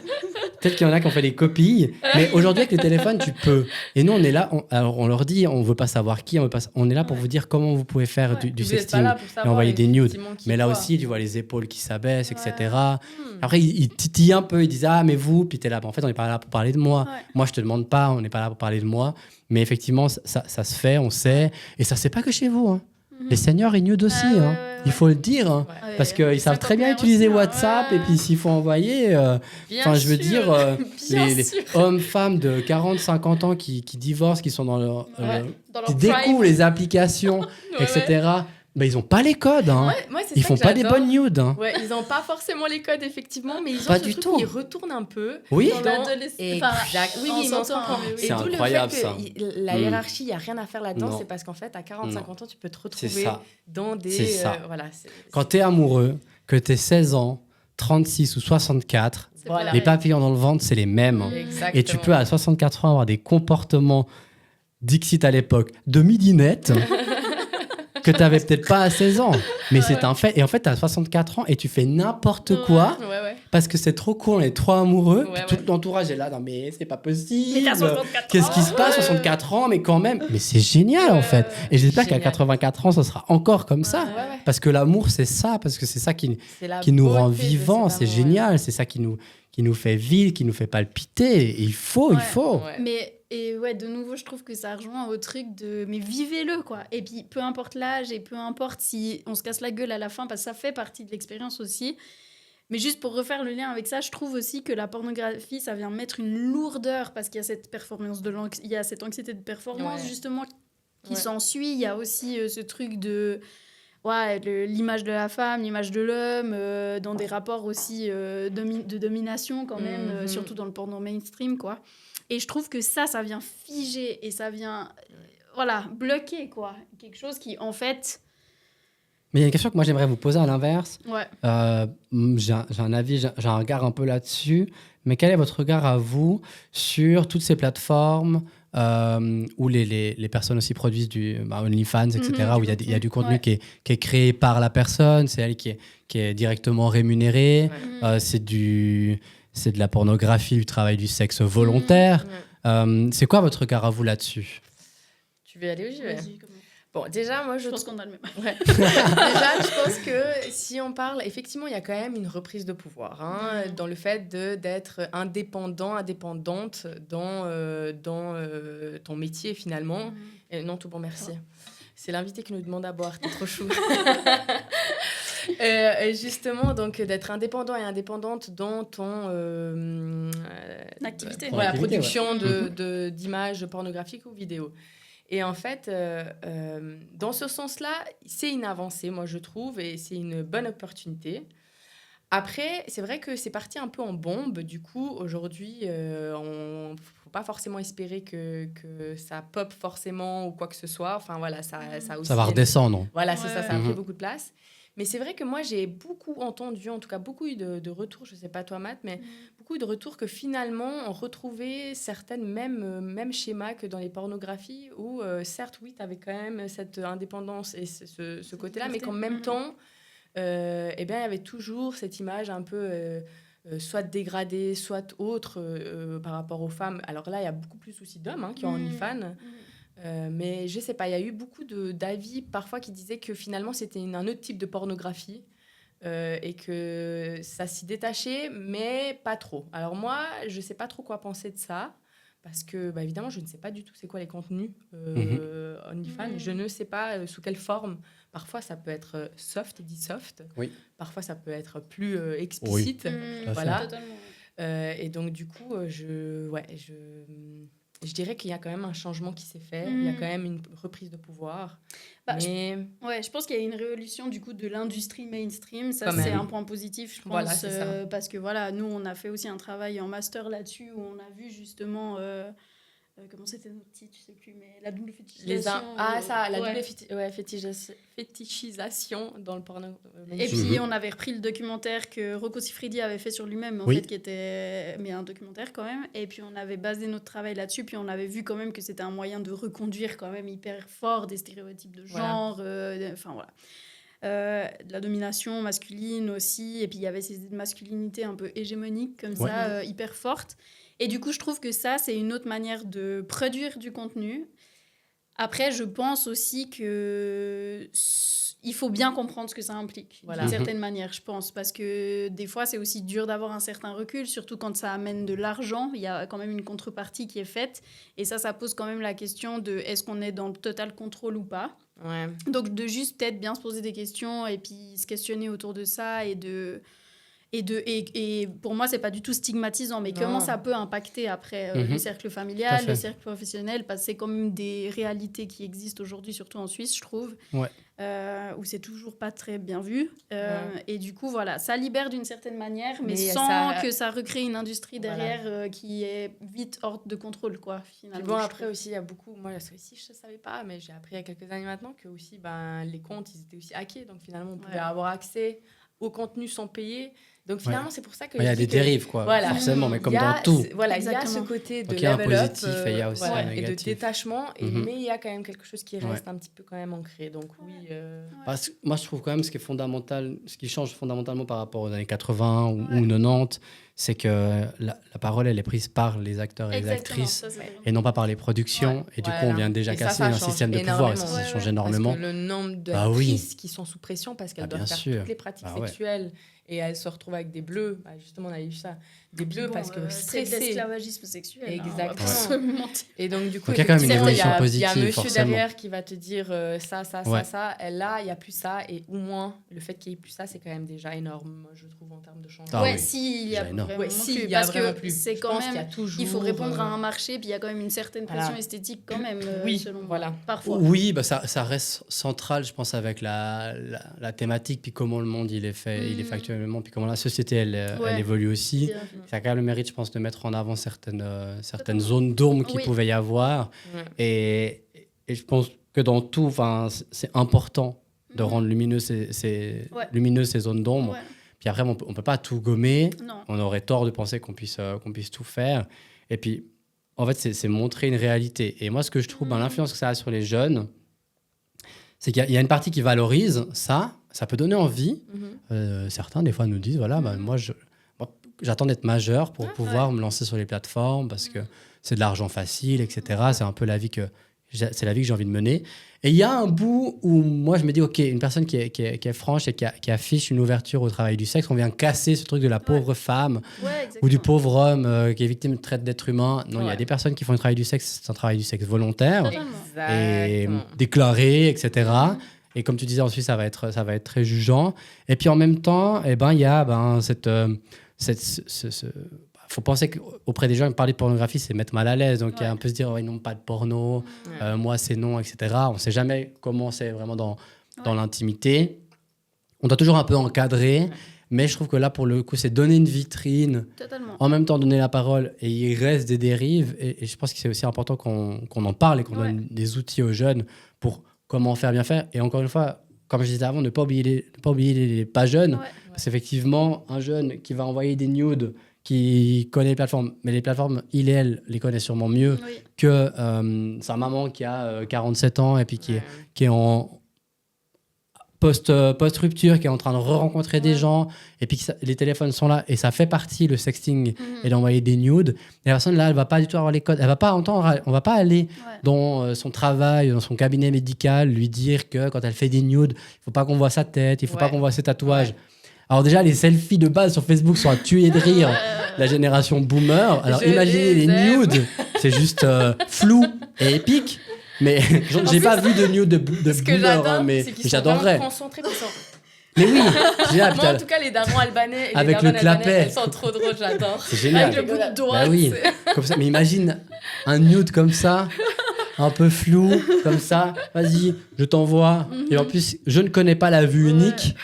Peut-être qu'il y en a qui ont fait des copies, mais aujourd'hui avec le téléphone, tu peux. Et nous, on est là, on leur dit, on veut pas savoir qui, on est là pour vous dire comment vous pouvez faire du Vous êtes sexting pas là pour et savoir envoyer des nudes. effectivement qui Mais là quoi. aussi, tu vois les épaules qui s'abaissent, etc. Hmm. Après, ils titillent un peu, ils disent ah mais vous, puis t'es là. En fait, on n'est pas là pour parler de moi. Ouais. Moi, je te demande pas, on n'est pas là pour parler de moi. Mais effectivement, ça se fait, on sait, et ça c'est pas que chez vous. Hein. Les seniors ils nude aussi, ouais, hein. ouais, Il faut le dire. Hein. Ouais. Parce qu'ils savent très bien utiliser WhatsApp et puis s'il faut envoyer, Bien enfin je veux sûr. dire, Bien les sûr. hommes, femmes de 40, 50 ans qui divorcent, qui sont dans leur, Dans qui leur découvrent les applications, Ouais, etc. Ben, ils ont pas les codes, hein. Ouais, moi, c'est Ils ça font que pas des j'adore. bonnes nudes. Hein. Ouais, ils n'ont pas forcément les codes, effectivement, mais ils ont Pas ce du truc tout. où ils retournent un peu. Oui, Dans Dans- l'adolescence. Exact. Oui, on oui, mais on s'entend, s'entend. mais oui. Et C'est d'où le incroyable, fait que ça. la Mm. hiérarchie, il n'y a rien à faire là-dedans. Non. C'est parce qu'en fait, à 40-50 ans, tu peux te c'est retrouver ça. dans des... C'est ça. voilà, Quand t'es amoureux, que t'es 16 ans, 36 ou 64, C'est Voilà. les pareil. papillons dans le ventre, c'est les mêmes. Hein. Exactement. Et tu peux à 64 ans avoir des comportements Dixit à l'époque de midinette que tu n'avais peut-être pas à 16 ans. Mais c'est un fait. Et en fait, tu as 64 ans et tu fais n'importe quoi Ouais, ouais. parce que c'est trop cool, on est trop amoureux. Ouais, puis ouais. tout l'entourage est là. Non, mais c'est pas Mais possible. t'as 64 Qu'est-ce qui se passe, 64 ans, mais quand même. Mais c'est génial en fait. Et j'espère qu'à Génial. 84 ans, ça sera encore comme ça. Ouais, ouais. Parce que l'amour, c'est ça. Parce que c'est ça qui C'est la nous rend beauté de vivants, cet c'est amour, génial, c'est ça qui nous fait vivre, qui nous fait palpiter. Et il faut. Ouais. Mais et ouais, de nouveau, je trouve que ça rejoint au truc de mais vivez-le quoi. Et puis peu importe l'âge et peu importe si on se casse la gueule à la fin parce que ça fait partie de l'expérience aussi. Mais juste pour refaire le lien avec ça, je trouve aussi que la pornographie, ça vient mettre une lourdeur parce qu'il y a cette performance il y a cette anxiété de performance Ouais. justement qui Ouais. s'ensuit. Il y a aussi ce truc de l'image de la femme, l'image de l'homme, dans des rapports aussi de domination quand même, Mhm. surtout dans le porno mainstream, quoi. Et je trouve que ça vient figer et ça vient, bloquer, quoi. Quelque chose qui, en fait... Mais il y a une question que moi j'aimerais vous poser à l'inverse. Ouais. J'ai un avis, j'ai un regard un peu là-dessus. Mais quel est votre regard à vous sur toutes ces plateformes où les personnes aussi produisent du OnlyFans, etc., où il y a du contenu Ouais. qui est créé par la personne, c'est elle qui est directement rémunérée, Ouais. c'est de la pornographie, du travail du sexe volontaire. Ouais. C'est quoi votre regard à vous là-dessus? Tu veux aller où je vais? Vas-y, commence. Bon, déjà, moi, Je pense qu'on a le même. Ouais. Déjà, je pense que si on parle, effectivement, il y a quand même une reprise de pouvoir dans le fait d'être indépendante dans ton métier finalement. Et non, tout bon, merci. C'est l'invité qui nous demande à boire, t'es trop chou. Et justement, donc d'être indépendant et indépendante dans ton Activité. voilà, Activité, production ouais. d'images pornographiques ou vidéo. Et en fait, dans ce sens-là, c'est une avancée, moi, je trouve, et c'est une bonne opportunité. Après, c'est vrai que c'est parti un peu en bombe. Du coup, aujourd'hui, on ne faut pas forcément espérer que ça pop forcément ou quoi que ce soit. Enfin, voilà, ça aussi... Ça va redescendre. Voilà, c'est Ouais. ça a pris Mhm. beaucoup de place. Mais c'est vrai que moi, j'ai beaucoup entendu, en tout cas beaucoup eu de retours, je ne sais pas toi, Matt, mais beaucoup de retours que finalement, on retrouvait certaines mêmes schémas que dans les pornographies où, certes, oui, tu avais quand même cette indépendance et ce côté-là, mais qu'en même temps, eh bien, il y avait toujours cette image un peu soit dégradée, soit autre par rapport aux femmes. Alors là, il y a beaucoup plus aussi d'hommes qui ont OnlyFans. Mais je sais pas, il y a eu beaucoup d'avis parfois qui disaient que finalement c'était un autre type de pornographie et que ça s'y détachait, mais pas trop. Alors moi, je sais pas trop quoi penser de ça parce que évidemment, je ne sais pas du tout c'est quoi les contenus OnlyFans. Je ne sais pas sous quelle forme. Parfois, ça peut être soft, dit soft. Oui. Parfois, ça peut être plus explicite. Voilà. Totalement. Et donc, du coup, je dirais qu'il y a quand même un changement qui s'est fait. Il y a quand même une reprise de pouvoir. Mais... Je pense qu'il y a une révolution du coup de l'industrie mainstream. Ça, Quand c'est même. un point positif, je pense. Voilà, c'est ça. Parce que voilà, nous, on a fait aussi un travail en master là-dessus où on a vu justement comment c'était notre titre, je sais plus, mais la double fétichisation. Double fétichisation dans le porno. Et puis on avait repris le documentaire que Rocco Siffredi avait fait sur lui-même, en fait, qui était mais un documentaire quand même. Et puis on avait basé notre travail là-dessus, puis on avait vu quand même que c'était un moyen de reconduire quand même hyper fort des stéréotypes de genre, enfin voilà. De la domination masculine aussi, et puis il y avait ces masculinités un peu hégémoniques comme ça, hyper fortes. Et du coup, je trouve que ça, c'est une autre manière de produire du contenu. Après, je pense aussi que il faut bien comprendre ce que ça implique, d'une certaine manière, je pense. Parce que des fois, c'est aussi dur d'avoir un certain recul, surtout quand ça amène de l'argent. Il y a quand même une contrepartie qui est faite. Et ça pose quand même la question de est-ce qu'on est dans le total contrôle ou pas. Donc, de juste peut-être bien se poser des questions et puis se questionner autour de ça et pour moi, c'est pas du tout stigmatisant, mais comment ça peut impacter après le cercle familial, le cercle professionnel, parce que c'est quand même des réalités qui existent aujourd'hui, surtout en Suisse, je trouve, où c'est toujours pas très bien vu. Et du coup, voilà, ça libère d'une certaine manière, mais sans que ça recrée une industrie derrière qui est vite hors de contrôle, quoi, finalement. Bon, après aussi, il y a beaucoup... Moi, ça aussi, je savais pas, mais j'ai appris il y a quelques années maintenant que aussi, les comptes, ils étaient aussi hackés, donc finalement, on pouvait avoir accès au contenu sans payer. Donc finalement, c'est pour ça que... Il y a des dérives, quoi, forcément, mais comme dans tout. Voilà, il y a ce côté de level up. Il y a un positif et il y a aussi un négatif. Et de détachement, mais il y a quand même quelque chose qui reste un petit peu quand même ancré. Donc oui... Parce que moi, je trouve quand même ce qui est fondamental, ce qui change fondamentalement par rapport aux années 80 ou 90, c'est que la parole, elle est prise par les acteurs et les actrices et non pas par les productions. Et du coup, on vient déjà casser un système de pouvoir et ça change énormément. Parce que le nombre d'actrices qui sont sous pression parce qu'elles doivent faire toutes les pratiques sexuelles et elles se retrouvent avec des bleus. Justement, on a eu ça. Des bleus parce que c'est de l'esclavagisme sexuel. Exactement. Et donc, du coup, il y a quand même une évolution positive. Il y a un monsieur forcément derrière qui va te dire ça. Et là, il n'y a plus ça. Et au moins, le fait qu'il n'y ait plus ça, c'est quand même déjà énorme, je trouve, en termes de changement. S'il y a vraiment plus. Parce que c'est quand même... Il faut répondre à un marché, puis il y a quand même une certaine pression esthétique quand même, selon moi. Parfois. Oui, ça reste central, je pense, avec la thématique, puis comment le monde il est fait actuellement, puis comment la société elle évolue aussi. Ça a quand même le mérite, je pense, de mettre en avant certaines zones d'ombre qu'il pouvait y avoir. Et je pense que dans tout, c'est important de rendre lumineuses ces zones d'ombre. Puis après, on ne peut pas tout gommer. Non. On aurait tort de penser qu'on puisse tout faire. Et puis, en fait, c'est montrer une réalité. Et moi, ce que je trouve, l'influence que ça a sur les jeunes, c'est qu'il y a une partie qui valorise ça. Ça peut donner envie. Certains, des fois, nous disent, voilà, moi, j'attends d'être majeur pour pouvoir me lancer sur les plateformes parce que c'est de l'argent facile, etc. C'est un peu la vie que j'ai envie de mener. Et il y a un bout où moi, je me dis, OK, une personne qui est franche et qui affiche une ouverture au travail du sexe, on vient casser ce truc de la pauvre femme ou du pauvre homme qui est victime de traite d'être humain. Non, il y a des personnes qui font le travail du sexe, c'est un travail du sexe volontaire et déclaré, etc. Et comme tu disais, ensuite, ça va être très jugeant. Et puis en même temps, il y a faut penser qu'auprès des gens, parler de pornographie, c'est mettre mal à l'aise. Donc, il y a un peu se dire, ils n'ont pas de porno, moi, c'est non, etc. On ne sait jamais comment c'est vraiment dans l'intimité. On doit toujours un peu encadrer, mais je trouve que là, pour le coup, c'est donner une vitrine, en même temps donner la parole, et il reste des dérives. Et je pense que c'est aussi important qu'on en parle et qu'on donne des outils aux jeunes pour comment faire, bien faire. Et encore une fois, comme je disais avant, ne pas oublier les pas jeunes. Parce qu'effectivement, un jeune qui va envoyer des nudes, qui connaît les plateformes, mais les plateformes, il et elle les connaissent sûrement mieux que sa maman qui a 47 ans et puis qui est en post-rupture, qui est en train de re-rencontrer des gens, et puis les téléphones sont là, et ça fait partie, le sexting, et d'envoyer des nudes. Et la personne, là, elle va pas du tout avoir les codes. Elle va pas entendre, on va pas aller dans son travail, dans son cabinet médical, lui dire que quand elle fait des nudes, il faut pas qu'on voit sa tête, il faut pas qu'on voit ses tatouages. Alors déjà, les selfies de base sur Facebook sont à tuer de rire la génération boomer. Alors imaginez les nudes, c'est juste flou et épique. Mais j'ai pas vu de nude de boomer, mais j'adorerais. Mais oui, moi en tout cas les darons albanais et avec les le clapet, elles sont trop drôles, j'adore. C'est génial. Avec le bout de doigt. Bah oui, comme ça. Mais imagine un nude comme ça, un peu flou, comme ça. Vas-y, je t'envoie. Et en plus, je ne connais pas la vue unique.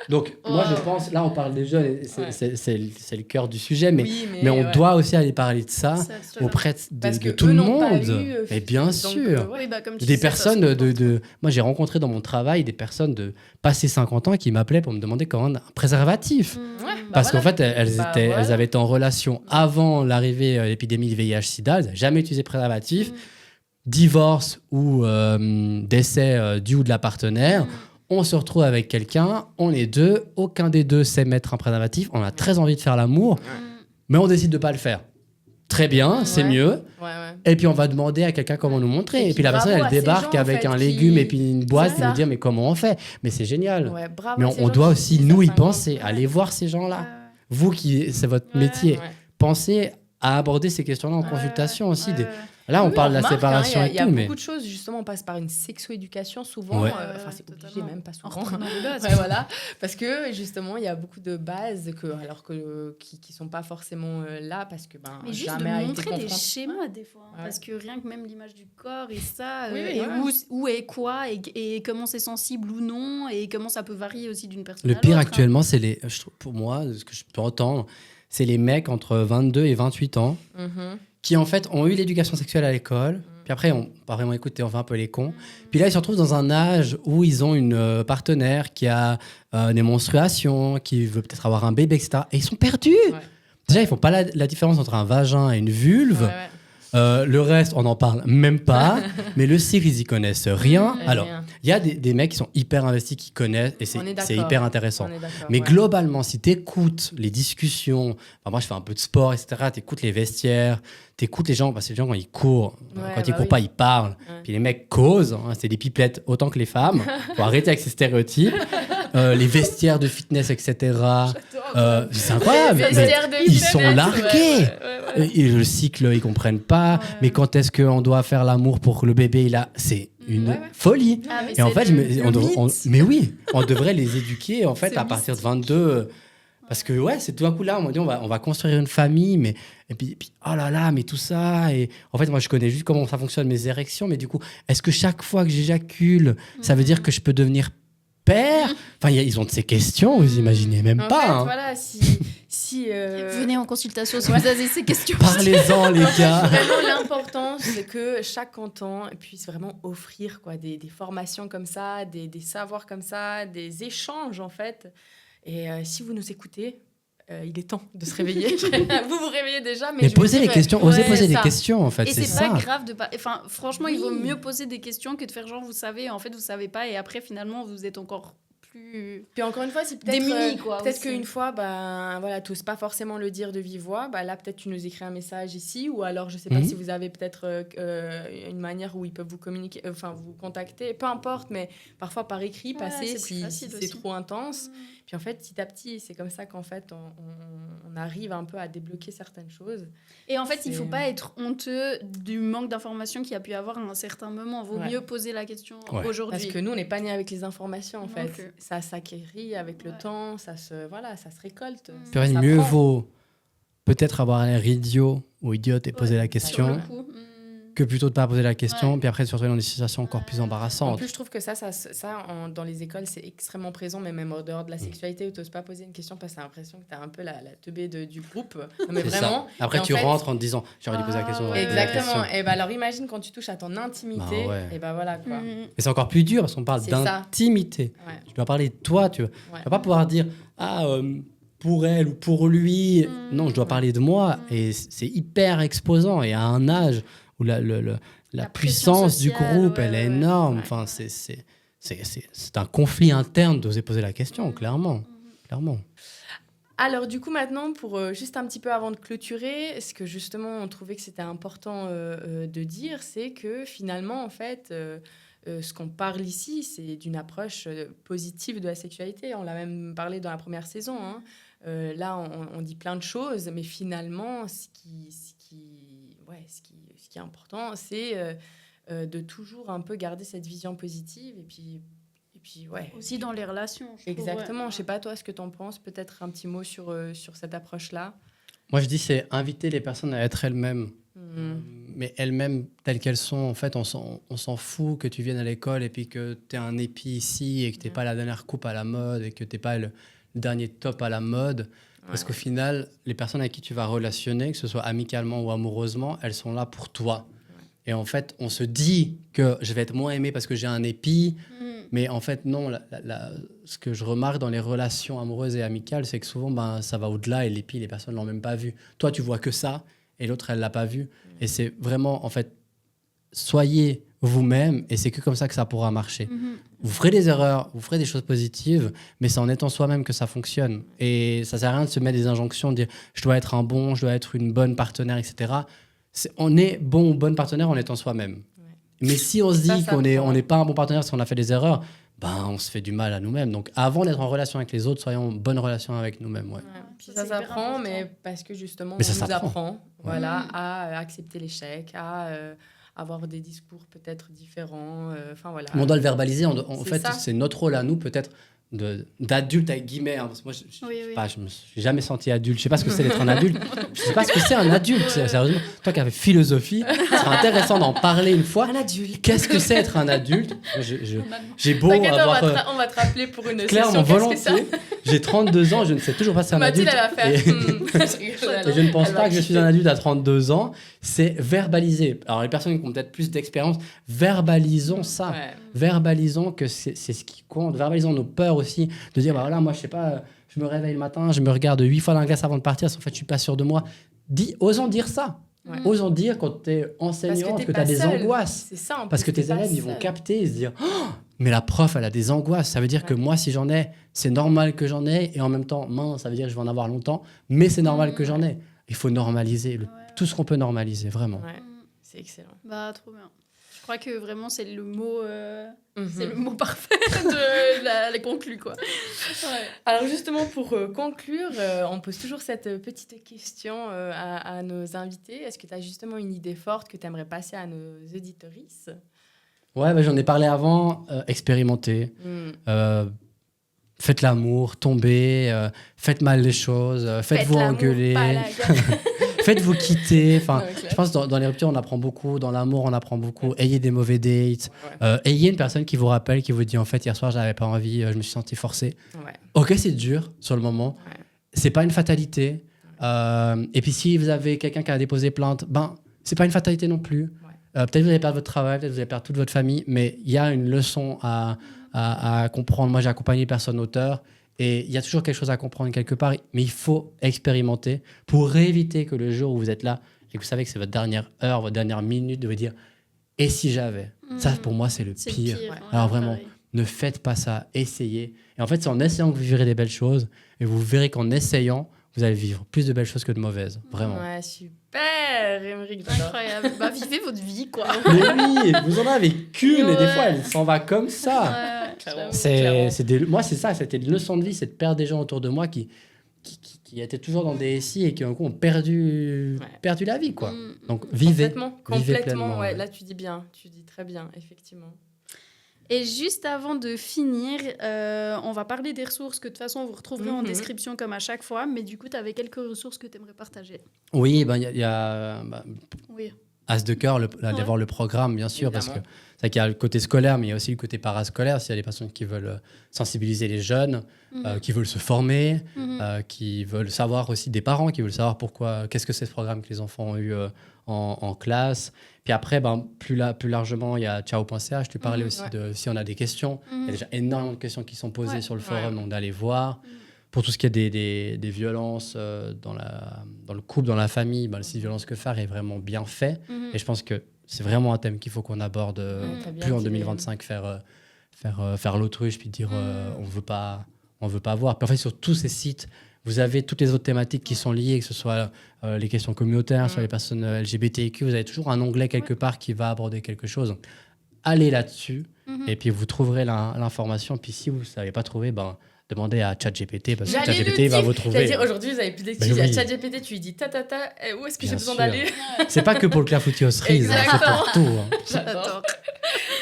Donc, moi, je pense, là, on parle des jeunes, et c'est le cœur du sujet, mais, Oui, mais on doit aussi aller parler de ça Ça, sûr. auprès Parce de que tout eux le n'ont pas monde. eu, Mais bien donc, sûr. Oui, bah, comme tu Des disais, ça personnes se comprend. Moi, j'ai rencontré dans mon travail des personnes de passé 50 ans qui m'appelaient pour me demander comment un préservatif. Ouais, Parce qu'en voilà. fait, elles Voilà. avaient été en relation avant l'arrivée de l'épidémie de VIH-Sida, elles n'avaient jamais utilisé de préservatif. Divorce ou décès du ou de la partenaire, on se retrouve avec quelqu'un, on est deux, aucun des deux sait mettre un préservatif, on a très envie de faire l'amour, mais on décide de ne pas le faire. Très bien, c'est Ouais. mieux. Ouais. Et puis on va demander à quelqu'un comment nous montrer. Et Et puis puis la personne, bravo elle à ces débarque gens, en avec fait, un qui- légume et puis une boîte C'est et nous ça. dire mais comment on fait. Mais c'est génial. Ouais, bravo Mais à ces on gens doit qui aussi, disent nous, à y 50 ans. penser, aller voir ces gens-là. Vous qui, c'est votre Ouais. métier, Ouais. pensez à aborder ces questions-là en consultation aussi. Là, on Oui, parle de la remarque, séparation il y a et tout, mais beaucoup de choses, justement, on passe par une sexo-éducation souvent. Ouais. Enfin, c'est obligé, totalement. même pas En souvent. reprenant les bases. Ouais, voilà. Parce que, justement, il y a beaucoup de bases qui sont pas forcément là parce que Mais juste de jamais a été montrer des confronté. schémas des fois. Ouais. Parce que rien que même l'image du corps et ça, Oui, et ouais. où est quoi, et comment c'est sensible ou non, et comment ça peut varier aussi d'une personne le à pire l'autre. actuellement, c'est je trouve, pour moi, ce que je peux entendre, c'est les mecs entre 22 et 28 ans Mhm. qui en fait ont eu l'éducation sexuelle à l'école, puis après on pas vraiment écouté, on fait un peu les cons. Puis là ils se retrouvent dans un âge où ils ont une partenaire qui a des menstruations, qui veut peut-être avoir un bébé, etc. Et ils sont perdus. Ouais. Déjà ils font pas la différence entre un vagin et une vulve. Ouais. Le reste on n'en parle même pas. Mais le cycle ils y connaissent rien. Alors Rien. il y a des mecs qui sont hyper investis, qui connaissent et On est d'accord. c'est hyper intéressant. On est d'accord, Mais ouais. globalement, si tu écoutes les discussions, enfin, moi je fais un peu de sport, etc., tu écoutes les vestiaires, tu écoutes les gens, parce que les gens quand ils courent, Ouais, quand ils bah courent oui. pas, ils parlent. Ouais. Puis les mecs causent, hein, c'est des pipelettes autant que les femmes. Faut arrêter avec ces stéréotypes. Les vestiaires de fitness, etc. C'est incroyable. Les mais vestiaires de ils fitness, sont largués. ouais. Et le cycle, ils comprennent pas. Mais quand est-ce qu'on doit faire l'amour pour que le bébé il a, c'est une Ouais. folie. Ah, mais Et en c'est fait, le mais oui, on devrait les éduquer en fait C'est à partir de mystique. 22. Parce que ouais, c'est tout d'un coup là, on m'a dit on va construire une famille, mais et puis oh là là, mais tout ça. Et en fait, moi je connais juste comment ça fonctionne mes érections, mais du coup, est-ce que chaque fois que j'éjacule, ça veut dire que je peux devenir père? Enfin, ils ont de ces questions, vous imaginez même En pas. fait, Hein. voilà, si Venez en consultation si vous avez ces questions. Parlez-en les gars. Vraiment, l'important, c'est que chaque canton puisse vraiment offrir des formations comme ça, des savoirs comme ça, des échanges, en fait. Et si vous nous écoutez, il est temps de se réveiller. Vous vous réveillez déjà, mais Mais je veux posez dire, les questions, ouais, osez poser c'est des ça. questions en fait, Et c'est c'est pas ça. grave de pas. Enfin, franchement, il vaut Oui. mieux poser des questions que de faire genre vous savez, et en fait vous savez pas, et après finalement vous êtes encore plus Puis encore une fois, c'est peut-être démunis quoi. peut-être aussi. qu'une fois, voilà, tu n'oses pas forcément le dire de vive voix. Là, peut-être tu nous écris un message ici, ou alors je sais pas Mhm. si vous avez peut-être une manière où ils peuvent vous communiquer, enfin vous contacter, peu importe, mais parfois par écrit, Ouais, passer c'est plus si facile c'est aussi. trop intense. Puis en fait, petit à petit, c'est comme ça qu'en fait, on arrive un peu à débloquer certaines choses. Et en fait, il faut C'est- pas être honteux du manque d'informations qu'il y a pu avoir à un certain moment. Vaut Ouais. mieux poser la question Ouais. aujourd'hui. Parce que nous, on n'est pas nés avec les informations, en Non fait. plus. Ça s'acquérit avec le Ouais. temps, ça se récolte. Puis Ça mieux prend. vaut peut-être avoir l'air idiot ou idiote et poser Ouais, la sur question le coup, que plutôt de pas poser la question, Ouais. puis après de se retrouver dans des situations encore plus En embarrassantes. plus, je trouve que dans les écoles, c'est extrêmement présent, mais même en dehors de la sexualité, où tu n'oses pas poser une question parce que tu as l'impression que tu as un peu la teubée du groupe. Non, mais C'est vraiment. ça. Après, Et en tu fait- rentres en te disant j'aurais dû poser la question. Ouais, Exactement. Et ben alors, imagine quand tu touches à ton intimité, Bah ouais. et ben voilà quoi. Et c'est encore plus dur parce qu'on parle C'est ça. d'intimité. Ouais. Tu dois parler de toi, tu Ouais. vas pas pouvoir dire pour elle ou pour lui. Non, je dois parler de moi. Et c'est hyper exposant. Et à un âge où la pression puissance du sociale, groupe, ouais, elle est ouais. énorme. Ouais. Enfin, c'est un conflit interne d'oser poser la question, clairement. Clairement. Alors du coup maintenant, pour juste un petit peu avant de clôturer, ce que justement on trouvait que c'était important de dire, c'est que finalement en fait, ce qu'on parle ici, c'est d'une approche positive de la sexualité. On l'a même parlé dans la première saison. Hein. Là, on dit plein de choses, mais finalement, ce qui est important, c'est de toujours un peu garder cette vision positive et puis ouais. Aussi dans les relations. je trouve, Exactement. ouais. Je sais pas toi ce que tu en penses. Peut-être un petit mot sur cette approche-là. Moi, je dis c'est inviter les personnes à être elles-mêmes. mais elles-mêmes, telles qu'elles sont, en fait, on s'en fout que tu viennes à l'école et puis que tu aies un épi ici et que tu n'aies pas la dernière coupe à la mode et que tu n'aies pas le dernier top à la mode. Parce qu'au final, les personnes avec qui tu vas relationner, que ce soit amicalement ou amoureusement, elles sont là pour toi. Et en fait, on se dit que je vais être moins aimé parce que j'ai un épi. Mais en fait, non. Ce que je remarque dans les relations amoureuses et amicales, c'est que souvent, ça va au-delà et l'épi, les personnes ne l'ont même pas vu. Toi, tu vois que ça et l'autre, elle ne l'a pas vu. Et c'est vraiment, en fait, soyez vous-même et c'est que comme ça que ça pourra marcher. Vous ferez des erreurs, vous ferez des choses positives, mais c'est en étant soi-même que ça fonctionne. Et ça ne sert à rien de se mettre des injonctions, de dire je dois être un bon, je dois être une bonne partenaire, etc. On est bon ou bonne partenaire en étant soi-même. Mais si on se dit qu'on n'est pas un bon partenaire parce qu'on a fait des erreurs, on se fait du mal à nous-mêmes. Donc avant d'être en relation avec les autres, soyons en bonne relation avec nous-mêmes. Puis ça s'apprend, mais parce que justement, mais ça on nous s'apprend. apprend à accepter l'échec, à avoir des discours peut-être différents. Voilà. Mais on doit le verbaliser. En fait, ça. c'est notre rôle à nous, peut-être, d'adulte avec guillemets. Parce que moi, je me suis jamais senti adulte. Je sais pas ce que c'est d'être un adulte. Je sais pas ce que c'est un adulte. Sérieusement, toi qui as fait philosophie, ce serait intéressant d'en parler une fois. Un adulte. Qu'est-ce que c'est être un adulte? J'ai beau avoir on va te rappeler pour une clairement session. volontiers. J'ai 32 ans, je ne sais toujours pas si c'est un adulte. Mathilde, elle va faire. Et je ne pense pas que je suis un adulte à 32 ans. C'est verbaliser. Alors, les personnes qui ont peut-être plus d'expérience, verbalisons ça. Ouais. Verbalisons que c'est ce qui compte. Verbalisons nos peurs aussi. De dire, voilà, moi, je sais pas, je me réveille le matin, je me regarde 8 fois dans la glace avant de partir. En fait, je suis pas sûr de moi. Osons dire ça. Ouais. Osons dire quand tu es enseignante que tu as des angoisses. C'est ça. Parce que tes élèves, ils vont capter et se dire oh, mais la prof, elle a des angoisses. Ça veut dire que moi, si j'en ai, c'est normal que j'en ai. Et en même temps, mince, ça veut dire que je vais en avoir longtemps. Mais c'est normal que j'en ai. Il faut normaliser tout ce qu'on peut normaliser, vraiment. Ouais, c'est excellent. Trop bien. Je crois que vraiment, c'est le mot, c'est le mot parfait de la conclue, quoi. Alors justement, pour conclure, on pose toujours cette petite question à nos invités. Est-ce que tu as justement une idée forte que tu aimerais passer à nos auditorices? Ouais, j'en ai parlé avant. Expérimentez. Faites l'amour, tombez, faites mal les choses, faites-vous engueuler, faites-vous quitter. Enfin, je pense que dans les ruptures, on apprend beaucoup. Dans l'amour, on apprend beaucoup. Ayez des mauvais dates. Ayez une personne qui vous rappelle, qui vous dit en fait, hier soir, j'avais pas envie, je me suis senti forcé. Ok, c'est dur sur le moment. C'est pas une fatalité. Et puis, si vous avez quelqu'un qui a déposé plainte, c'est pas une fatalité non plus. Peut-être vous allez perdre votre travail, peut-être vous allez perdre toute votre famille, mais il y a une leçon à comprendre. Moi, j'ai accompagné personne auteur et il y a toujours quelque chose à comprendre quelque part, mais il faut expérimenter pour éviter que le jour où vous êtes là et que vous savez que c'est votre dernière heure, votre dernière minute, de vous dire « et si j'avais ?» Ça, pour moi, c'est le pire. Alors vraiment, ne faites pas ça, essayez. Et en fait, c'est en essayant que vous vivrez des belles choses et vous verrez qu'en essayant, vous allez vivre plus de belles choses que de mauvaises, vraiment. Ouais, super, Émeric. Incroyable. Vivez votre vie, quoi. Mais oui, vous en avez qu'une et des fois, elle s'en va comme ça. Moi, c'est ça, c'était une leçon de vie, c'est de perdre des gens autour de moi qui étaient toujours dans des SI et qui, en coup, ont perdu la vie, quoi. Donc, vivez. Complètement, ouais. Là, tu dis bien, tu dis très bien, effectivement. Et juste avant de finir, on va parler des ressources que de toute façon vous retrouverez en description comme à chaque fois. Mais du coup, tu avais quelques ressources que tu aimerais partager. Oui, il y a As de cœur, d'avoir le programme, bien sûr, évidemment. Parce que c'est vrai qu'il y a le côté scolaire, mais il y a aussi le côté parascolaire. S'il y a des personnes qui veulent sensibiliser les jeunes, qui veulent se former, qui veulent savoir aussi des parents, qui veulent savoir qu'est-ce que c'est ce programme que les enfants ont eu en classe. Puis après, plus largement, il y a ciao.ch. Tu parlais aussi de si on a des questions. Il y a déjà énormément de questions qui sont posées sur le forum, donc d'aller voir. Pour tout ce qui est des violences dans le couple, dans la famille, le site Violence que faire est vraiment bien fait. Et je pense que c'est vraiment un thème qu'il faut qu'on aborde plus en 2025, faire l'autruche, puis dire on veut pas voir. Puis en fait, sur tous ces sites, vous avez toutes les autres thématiques qui sont liées, que ce soit les questions communautaires, sur les personnes LGBTQ. Vous avez toujours un onglet quelque part qui va aborder quelque chose. Donc, allez là-dessus, et puis vous trouverez l'information. Puis si vous ne savez pas trouver, demandez à ChatGPT, parce que ChatGPT va vous trouver. Dire, aujourd'hui, vous avez plus d'excuses. À ChatGPT, tu lui dis où est-ce que j'ai besoin d'aller? C'est pas que pour le clafoutis aux cerises, c'est pour tout. J'adore.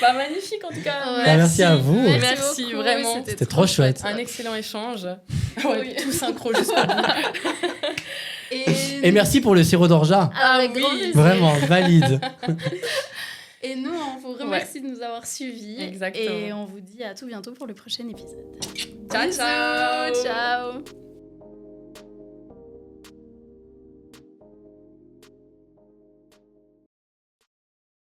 Magnifique en tout cas. Merci à vous. Merci beaucoup, vraiment. C'était trop chouette. Un excellent échange. Tout synchro jusqu'au bout. Et merci pour le sirop d'orgeat. Avec oui. grand plaisir. Vraiment, valide. Et nous, on vous remercie de nous avoir suivis. Exactement. Et on vous dit à tout bientôt pour le prochain épisode. Ciao, Bisous, ciao. ciao.